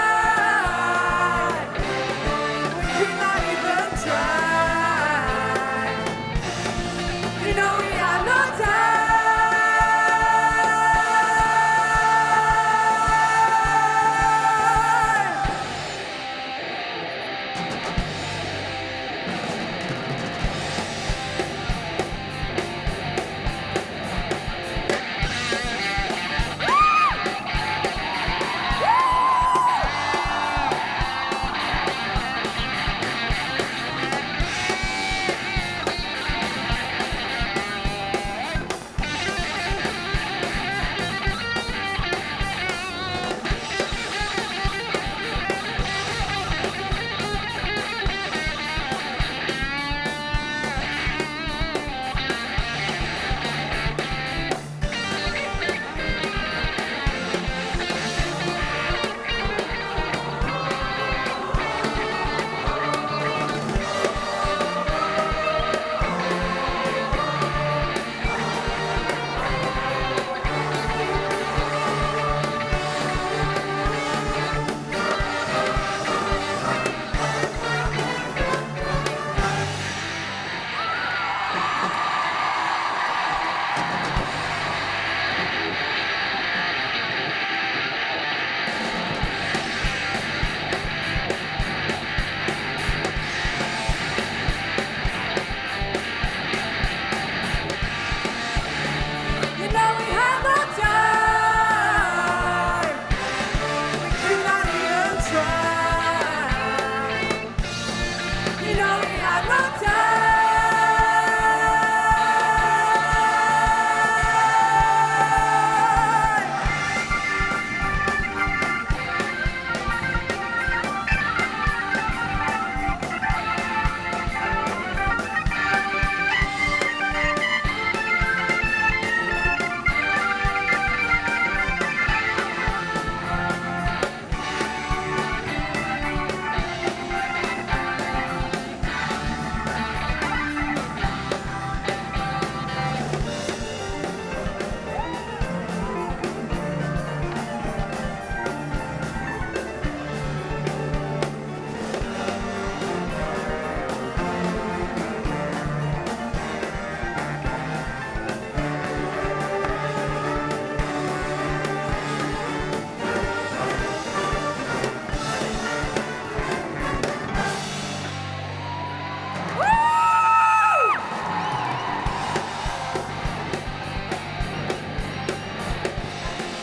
We could not even try. You know we had no time. You know we had no time. We could not even try. You know we had no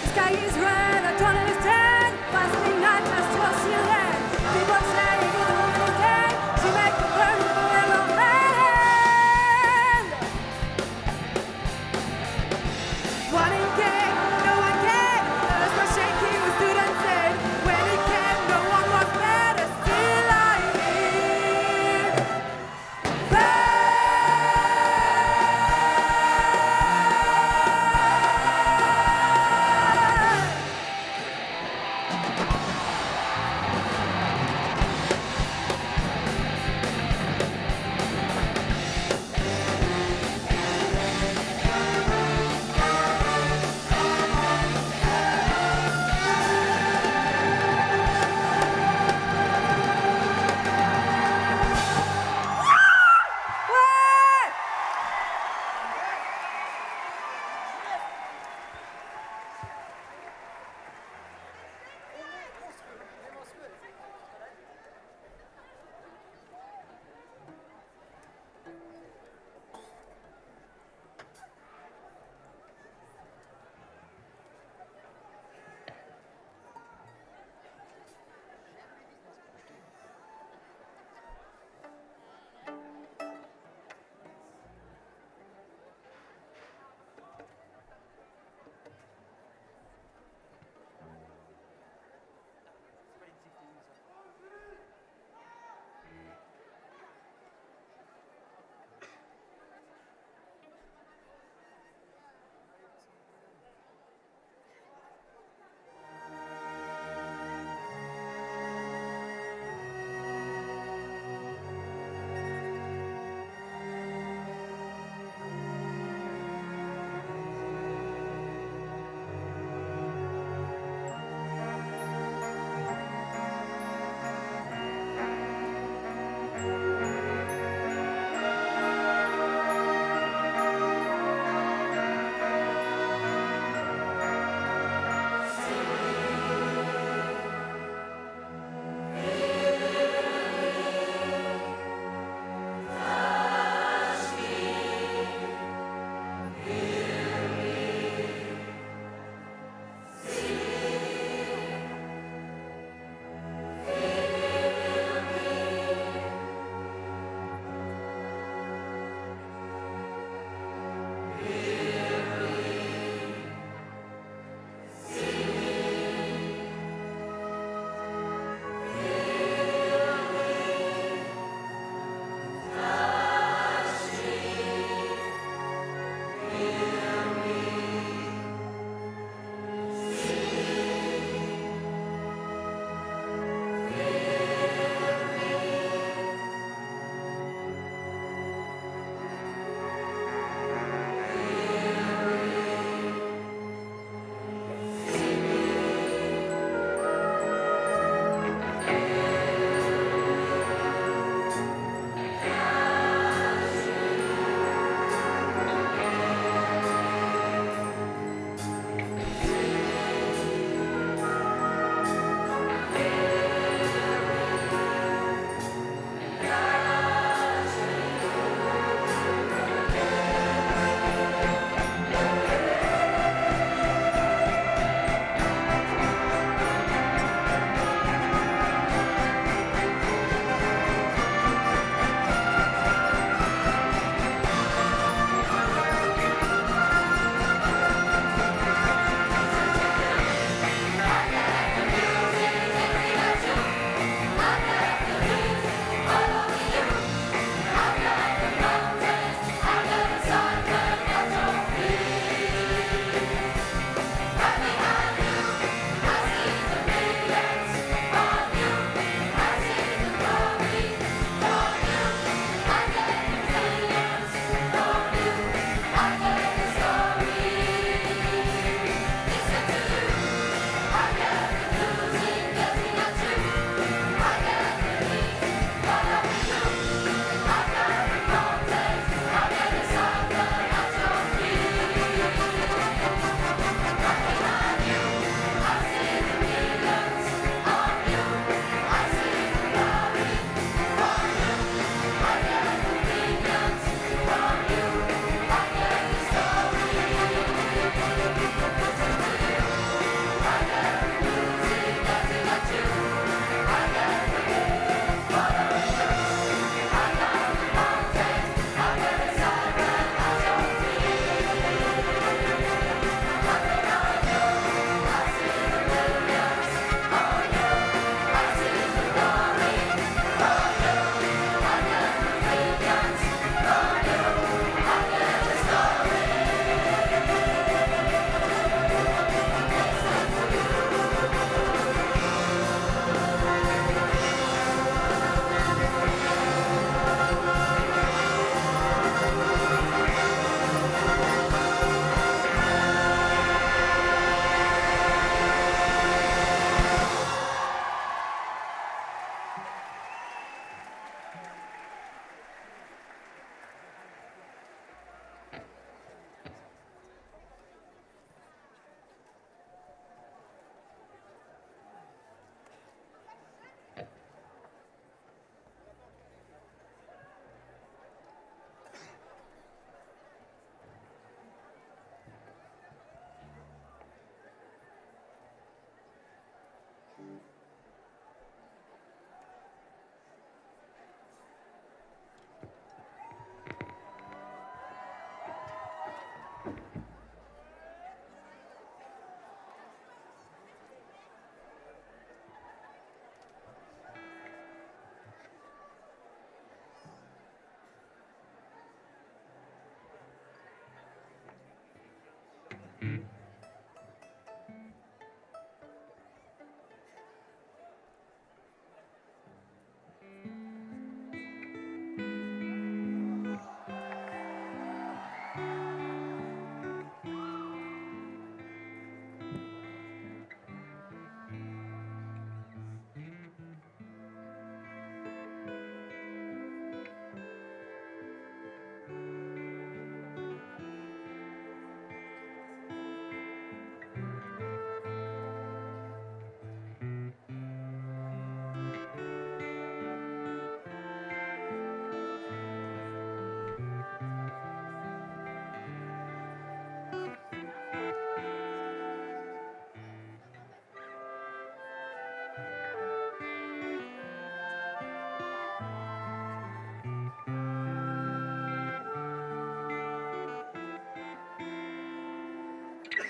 The sky is red, I don't understand. Past midnight, I still see land. People say it's a woman again. She make the burn with a little hand. Warning came, no one came. Earth was shaking, we stood and stared. When it came, no one was there. And still I hear burn.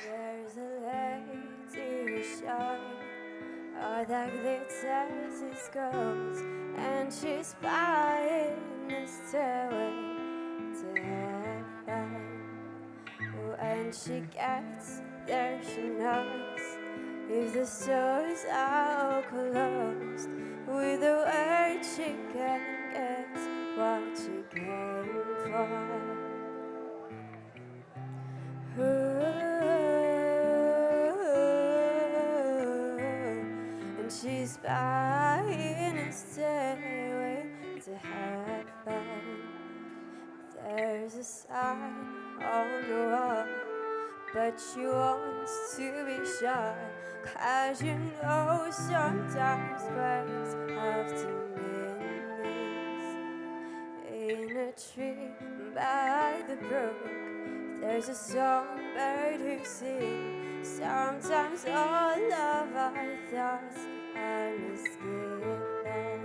There's a lady shine that glitters his gold, and she's buying a stairway to heaven. When she gets there, she knows if the stores are closed, with a word she can get what she came for. And she's buying a stairway to heaven. There's a sign on the wall, but she wants to be sure, 'cause you know sometimes birds have to miss. In a tree by the brook, there's a songbird who sings. Sometimes all of our thoughts are misgiven.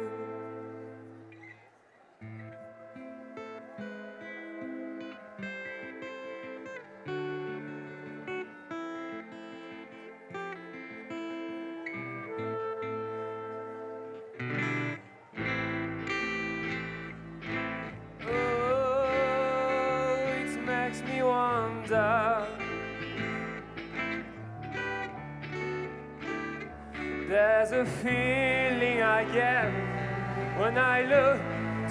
Oh, it makes me wonder. There's a feeling I get when I look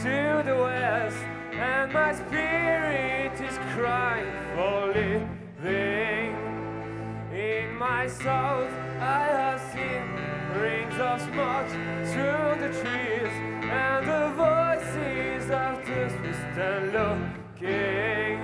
to the west, and my spirit is crying for living. In my south I have seen rings of smoke through the trees, and the voices of the distant looking.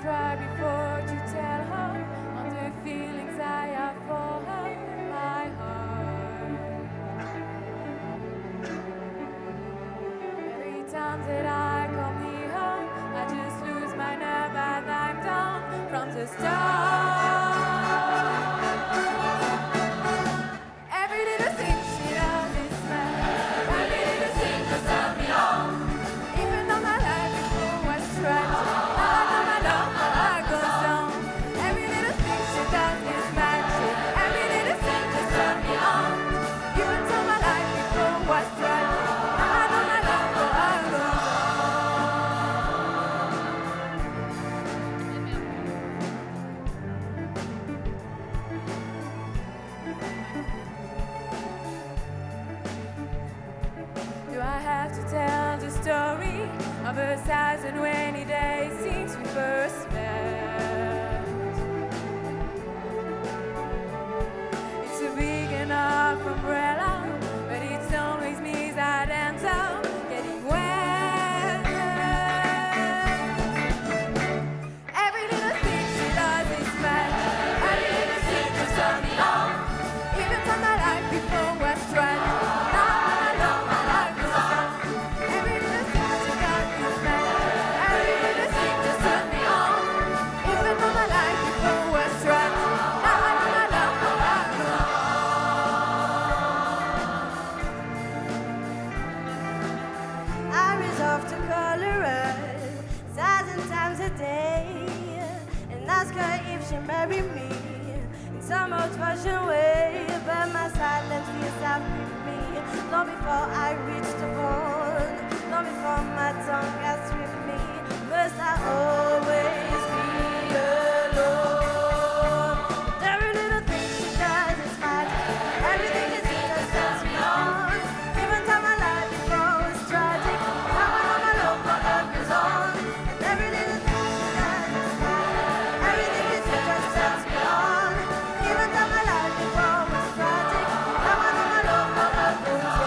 try before to tell her all the feelings I have for her in my heart. Every time that I come near her, I just lose my nerve and I'm down from the start. Every little thing she does is mad. Every little thing just turns me on. Even though my life before was tragic, now I know my love for her goes on. Every little thing she does is magic. Every little thing just turns me on. Even though my life before was tragic, now I know my love for her goes on. Do I have to tell the story of a 1,020 days since we first met? It's a big enough umbrella, but it's always me that ends up getting wet. Every little thing she does is magic. Every little thing just turns me on. Even though my life before was tragic, now I know my life goes on. Every little thing she does is magic. Every little thing just turns me on. Even though my life before was tragic, now I know my love for her goes on. I resolve to call her up 1,000 times a day and ask her if she'll marry me in some old-fashioned way. But my silence feels after me long before I reach the phone, long before my tongue has tripped me. Must I always be alone? Every little thing she does is magic. Everything is just turns me on. Even though my life before was tragic, now I know my love for her goes on. Every little thing she does is magic. Everything is just turns me on. Even though my life before was tragic, now I know my love for her goes on.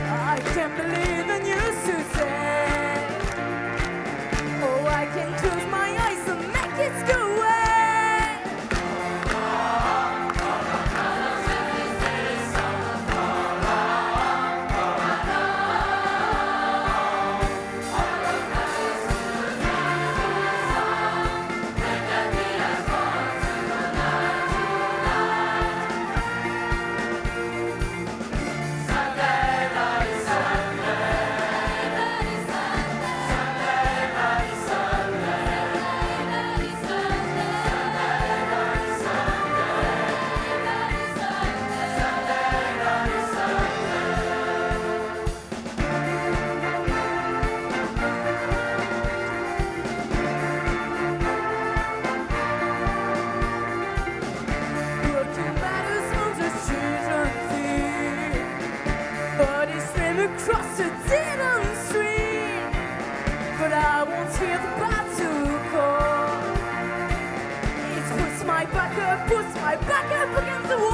I can't believe in you, Susan. Oh, I can close my eyes and make it go away. Broken battles on the children feet, bodies swim across the dead end street. But I won't hear the battle call. It puts my back up against the wall.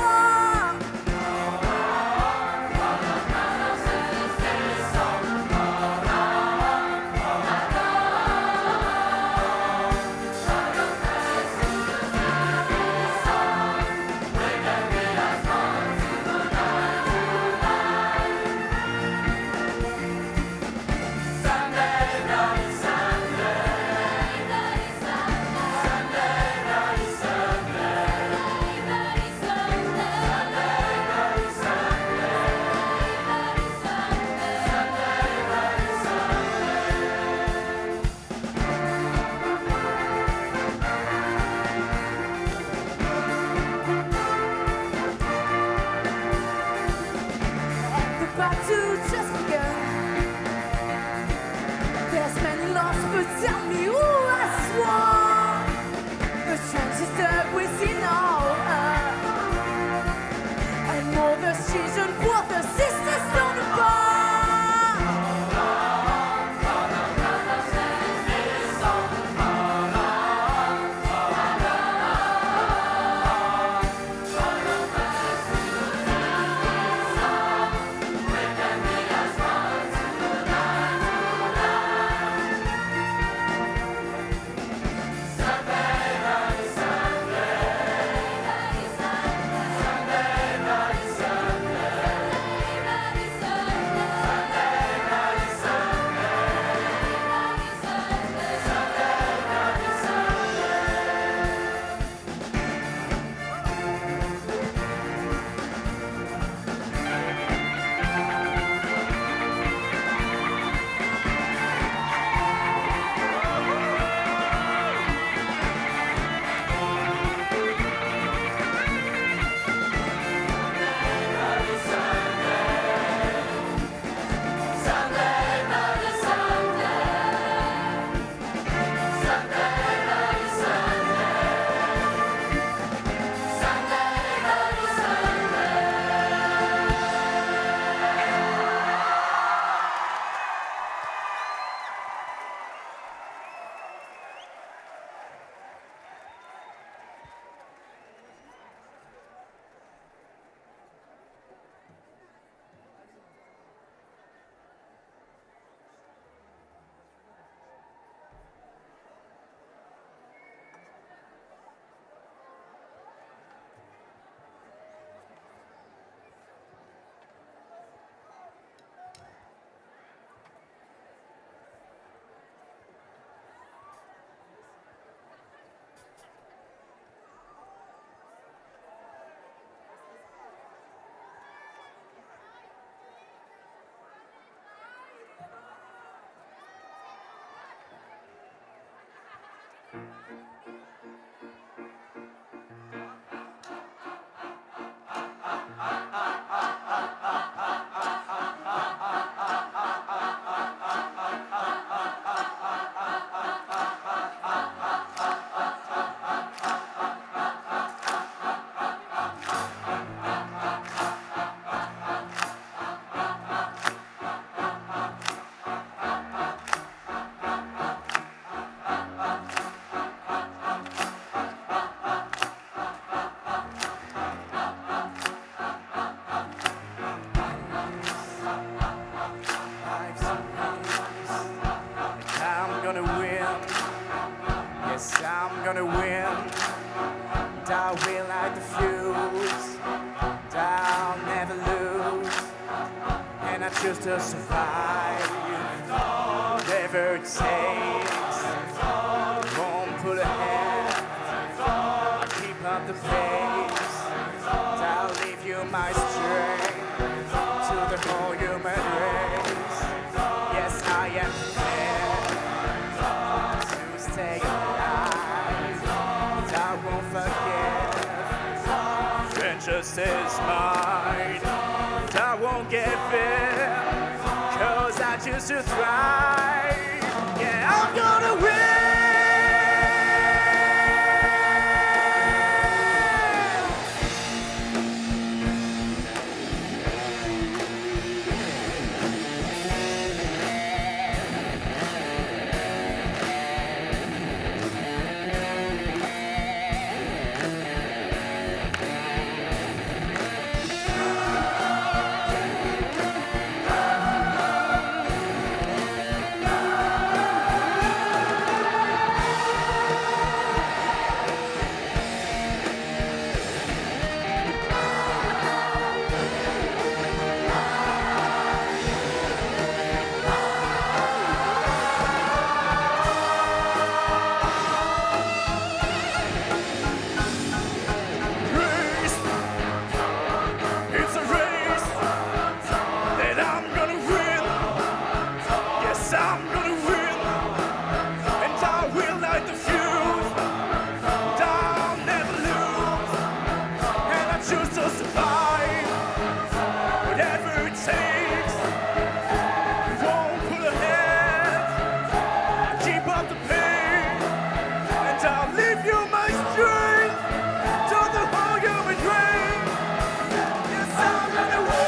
The battle just begun. There's many lost, but tell me who has won. The chances that we see now and mothers, children, brothers, sisters on the bar. survive. Whatever it takes, won't pull ahead. Keep up the pace. I'll leave you my strength to the whole human race. Yes, I am prepared to stay alive. I won't forget. Vengeance is mine. I won't give in, 'cause I choose to thrive. Yeah, I'm gonna win. It's a race that I'm gonna win. Yes, I'm gonna win. And I will light the fuse. And I'll never lose. And I choose to survive. Whatever it takes. Won't pull ahead. Keep up the pace. And I'll leave you my strength to the whole human race. Yes, I'm gonna win.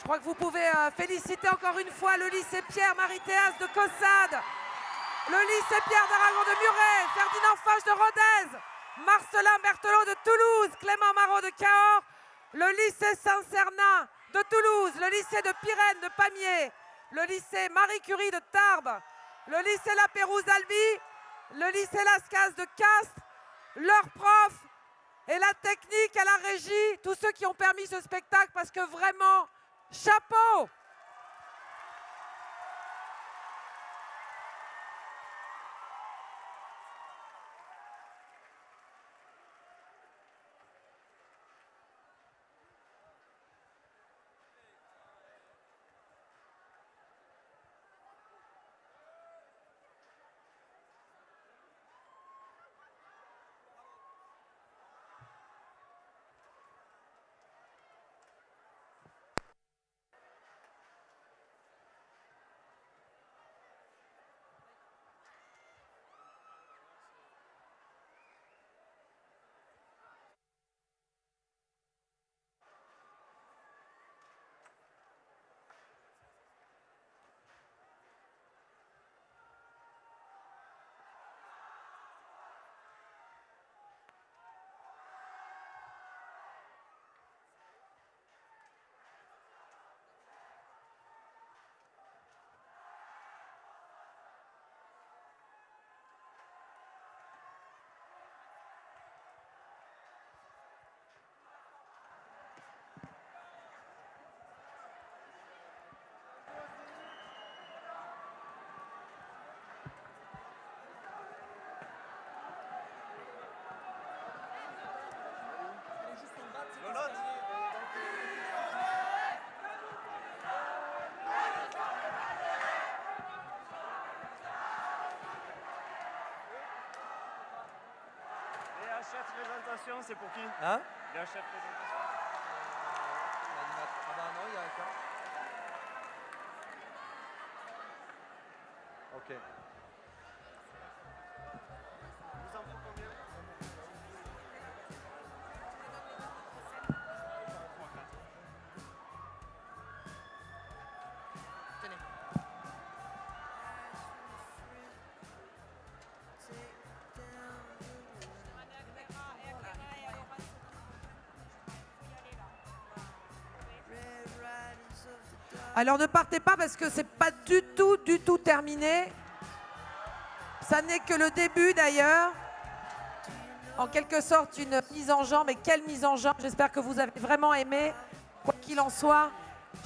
Je crois que vous pouvez féliciter encore une fois le lycée Pierre-Marie Théas de Caussade, le lycée Pierre d'Aragon de Muret, Ferdinand Foch de Rodez, Marcelin Berthelot de Toulouse, Clément Marot de Cahors, le lycée Saint-Cernin de Toulouse, le lycée de Pyrène de Pamiers, le lycée Marie Curie de Tarbes, le lycée La Pérouse d'Albi, le lycée Lascaz de Castres, leurs profs et la technique à la régie, tous ceux qui ont permis ce spectacle, parce que vraiment, chapeau! chef présentation, c'est pour qui? Hein? Le chef présentation. Ah bah non, il y a ça. Ok. Vous en faut combien? Alors ne partez pas parce que c'est pas du tout terminé. Ça n'est que le début d'ailleurs. En quelque sorte une mise en jambe. Et quelle mise en jambe! J'espère que vous avez vraiment aimé. Quoi qu'il en soit,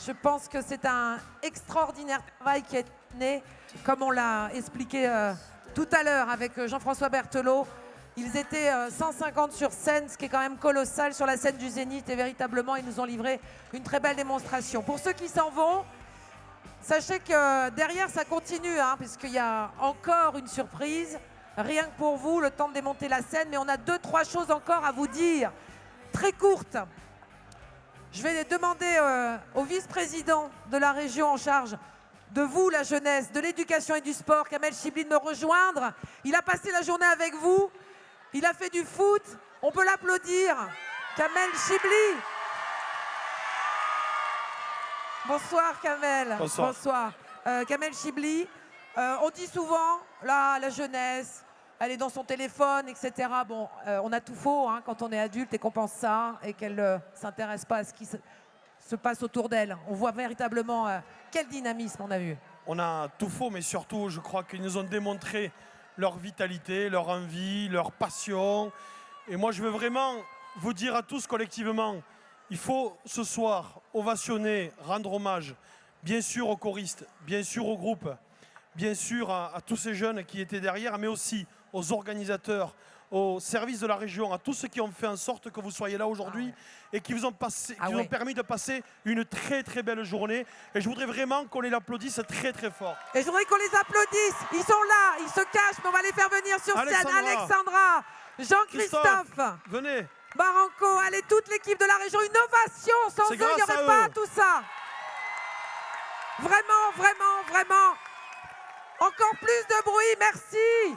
je pense que c'est un extraordinaire travail qui est né, comme on l'a expliqué tout à l'heure avec Jean-François Berthelot. Ils étaient 150 sur scène, ce qui est quand même colossal sur la scène du Zénith. Et véritablement, ils nous ont livré une très belle démonstration. Pour ceux qui s'en vont, sachez que derrière, ça continue, hein, puisqu'il y a encore une surprise. Rien que pour vous, le temps de démonter la scène. Mais on a 2-3 choses encore à vous dire, très courtes. Je vais demander au vice-président de la région en charge de vous, la jeunesse, de l'éducation et du sport, Kamel Chibli, de me rejoindre. Il a passé la journée avec vous. Il a fait du foot. On peut l'applaudir. Kamel Chibli. Bonsoir, Kamel. Bonsoir. Bonsoir. Kamel Chibli. On dit souvent, là, la jeunesse, elle est dans son téléphone, etc. Bon, on a tout faux hein, quand on est adulte et qu'on pense ça et qu'elle ne s'intéresse pas à ce qui se passe autour d'elle. On voit véritablement quel dynamisme on a eu. On a tout faux, mais surtout, je crois qu'ils nous ont démontré leur vitalité, leur envie, leur passion. Et moi, je veux vraiment vous dire à tous collectivement, il faut ce soir ovationner, rendre hommage, bien sûr aux choristes, bien sûr au groupe, bien sûr à tous ces jeunes qui étaient derrière, mais aussi aux organisateurs, aux services de la région, à tous ceux qui ont fait en sorte que vous soyez là aujourd'hui et qui vous ont permis de passer une très très belle journée. Et je voudrais vraiment qu'on les applaudisse très très fort. Et je voudrais qu'on les applaudisse. Ils sont là, ils se cachent, mais on va les faire venir sur scène. Alexandra, Jean-Christophe, venez. Baranco, allez, toute l'équipe de la région. Une ovation, sans eux, il n'y aurait pas tout ça. Vraiment, vraiment, vraiment. Encore plus de bruit, merci.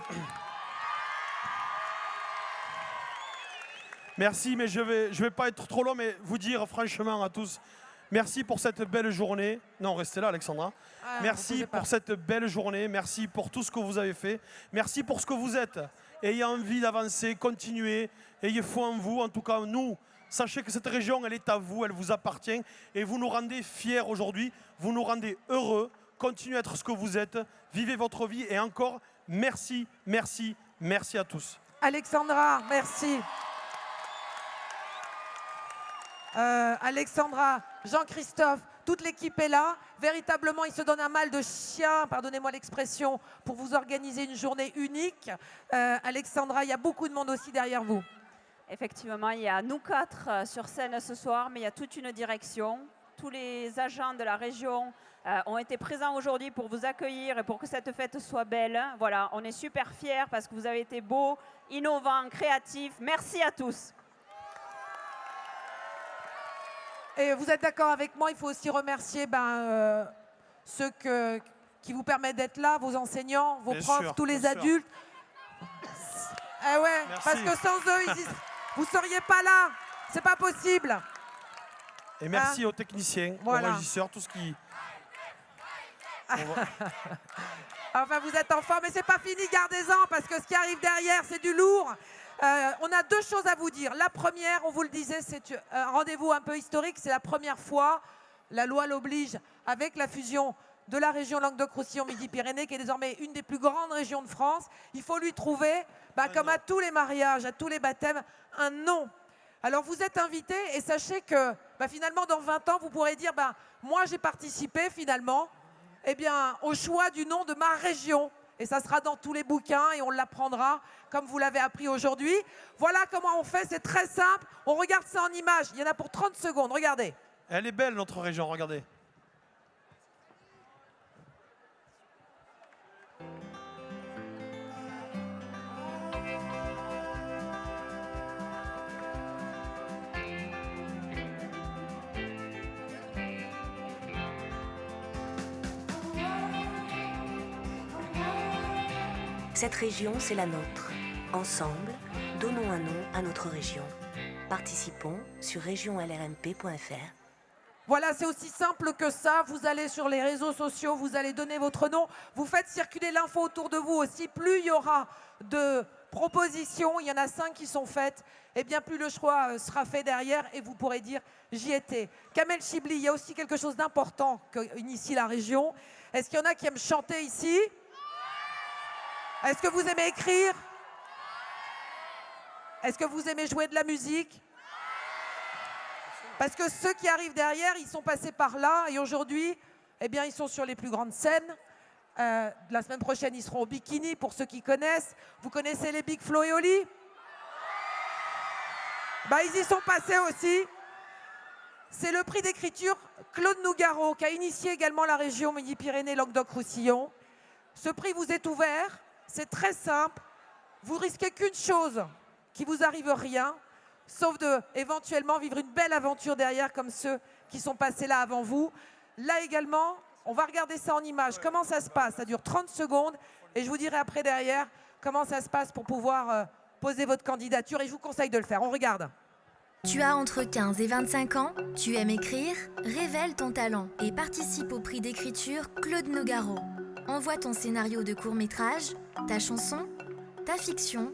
Merci, mais je vais pas être trop long, mais vous dire franchement à tous, Merci pour cette belle journée. Non, restez là, Alexandra. Ah, vous Merci bougez pas. pour cette belle journée. Merci pour tout ce que vous avez fait. Merci pour ce que vous êtes. Ayez envie d'avancer, continuez. Ayez foi en vous. En tout cas, nous, sachez que cette région, elle est à vous, elle vous appartient. Et vous nous rendez fiers aujourd'hui. Vous nous rendez heureux. Continuez à être ce que vous êtes. Vivez votre vie. Et encore, merci, merci, merci à tous. Alexandra, merci. Alexandra, Jean-Christophe, toute l'équipe est là. Véritablement, ils se donnent un mal de chien, pardonnez-moi l'expression, pour vous organiser une journée unique. Alexandra, il y a beaucoup de monde aussi derrière vous. Effectivement, il y a nous 4 sur scène ce soir, mais il y a toute une direction. Tous les agents de la région ont été présents aujourd'hui pour vous accueillir et pour que cette fête soit belle. Voilà, on est super fiers parce que vous avez été beaux, innovants, créatifs. Merci à tous. Et vous êtes d'accord avec moi, il faut aussi remercier ceux qui vous permettent d'être là, vos enseignants, vos Bien profs, sûr, tous les bien sûr. adultes. Eh ouais, Merci. parce que sans eux, vous ne seriez pas là. C'est pas possible. Et merci aux techniciens, Voilà. aux régisseurs, tout ce qui... Enfin, vous êtes en forme, mais c'est pas fini, gardez-en, parce que ce qui arrive derrière, c'est du lourd. On a 2 choses à vous dire. La première, on vous le disait, c'est un rendez-vous un peu historique. C'est la première fois, la loi l'oblige, avec la fusion de la région Languedoc-Roussillon Midi-Pyrénées, qui est désormais une des plus grandes régions de France. Il faut lui trouver, comme à tous les mariages, à tous les baptêmes, un nom. Alors vous êtes invités et sachez que finalement, dans 20 ans, vous pourrez dire, moi j'ai participé finalement au choix du nom de ma région. Et ça sera dans tous les bouquins et on l'apprendra comme vous l'avez appris aujourd'hui. Voilà comment on fait, c'est très simple. On regarde ça en images, il y en a pour 30 secondes, regardez. Elle est belle, notre région, regardez. Cette région, c'est la nôtre. Ensemble, donnons un nom à notre région. Participons sur regionlrmp.fr. Voilà, c'est aussi simple que ça. Vous allez sur les réseaux sociaux, vous allez donner votre nom. Vous faites circuler l'info autour de vous aussi. Plus il y aura de propositions, il y en a 5 qui sont faites, et bien plus le choix sera fait derrière et vous pourrez dire j'y étais. Kamel Chibli, il y a aussi quelque chose d'important qu'initie la région. Est-ce qu'il y en a qui aiment chanter ici ? Est-ce que vous aimez écrire ? Est-ce que vous aimez jouer de la musique ? Parce que ceux qui arrivent derrière, ils sont passés par là et aujourd'hui, ils sont sur les plus grandes scènes. La semaine prochaine, ils seront au Bikini, pour ceux qui connaissent. Vous connaissez les Big Flo et Oli ? Ils y sont passés aussi. C'est le prix d'écriture Claude Nougaro, qui a initié également la région Midi-Pyrénées-Languedoc-Roussillon. Ce prix vous est ouvert. C'est très simple. Vous risquez qu'une chose, qu'il vous arrive rien, sauf de éventuellement vivre une belle aventure derrière, comme ceux qui sont passés là avant vous. Là également, on va regarder ça en images. Comment ça se passe ? Ça dure 30 secondes et je vous dirai après derrière comment ça se passe pour pouvoir poser votre candidature et je vous conseille de le faire. On regarde. Tu as entre 15 et 25 ans, tu aimes écrire, révèle ton talent et participe au prix d'écriture Claude Nougaro. Envoie ton scénario de court-métrage, ta chanson, ta fiction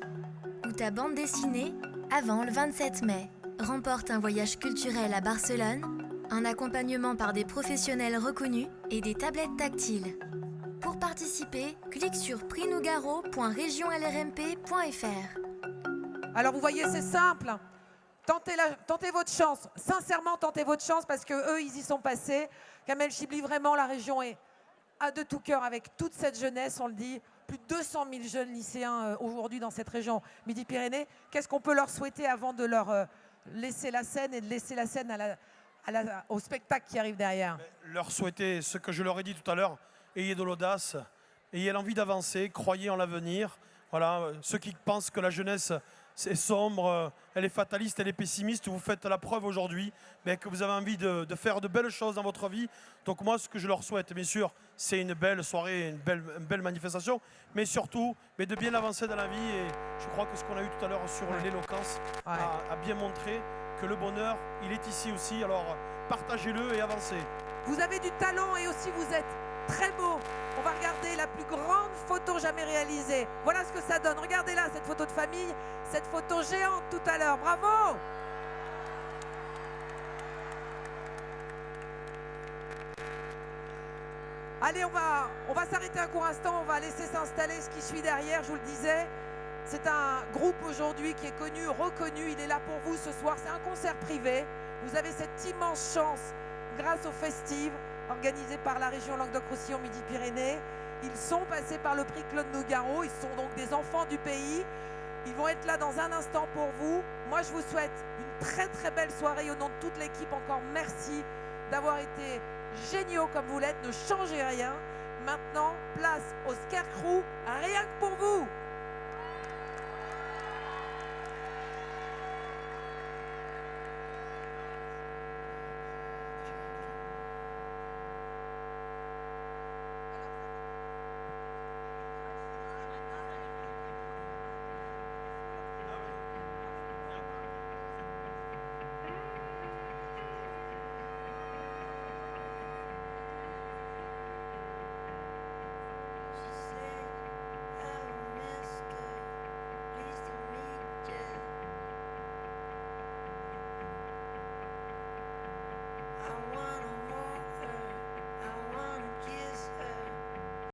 ou ta bande dessinée avant le 27 mai. Remporte un voyage culturel à Barcelone, un accompagnement par des professionnels reconnus et des tablettes tactiles. Pour participer, clique sur prixnougaro.regionlrmp.fr. Alors vous voyez, c'est simple. Tentez votre chance. Sincèrement, tentez votre chance parce qu'eux, ils y sont passés. Kamel Chibli, vraiment, la région est à de tout cœur avec toute cette jeunesse, on le dit. Plus de 200 000 jeunes lycéens aujourd'hui dans cette région Midi-Pyrénées. Qu'est-ce qu'on peut leur souhaiter avant de leur laisser la scène et de laisser la scène au spectacle qui arrive derrière ? Leur souhaiter ce que je leur ai dit tout à l'heure, ayez de l'audace, ayez l'envie d'avancer, croyez en l'avenir. Voilà, ceux qui pensent que la jeunesse est sombre, elle est fataliste, elle est pessimiste, vous faites la preuve aujourd'hui que vous avez envie de faire de belles choses dans votre vie. Donc moi, ce que je leur souhaite, bien sûr, c'est une belle soirée, une belle manifestation, mais surtout de bien avancer dans la vie. Et je crois que ce qu'on a eu tout à l'heure sur l'éloquence a bien montré que le bonheur, il est ici aussi. Alors partagez-le et avancez. Vous avez du talent et aussi vous êtes très beau. On va regarder la plus grande photo jamais réalisée. Voilà ce que ça donne. Regardez là cette photo de famille, cette photo géante tout à l'heure. Bravo! Allez, on va s'arrêter un court instant. On va laisser s'installer ce qui suit derrière. Je vous le disais, c'est un groupe aujourd'hui qui est connu, reconnu. Il est là pour vous ce soir. C'est un concert privé. Vous avez cette immense chance grâce aux festives organisées par la région Languedoc-Roussillon Midi-Pyrénées. Ils sont passés par le prix Claude Nougaro. Ils sont donc des enfants du pays. Ils vont être là dans un instant pour vous. Moi, je vous souhaite une très très belle soirée. Au nom de toute l'équipe, encore merci d'avoir été géniaux comme vous l'êtes. Ne changez rien. Maintenant, place au Scarecrow, rien que pour vous.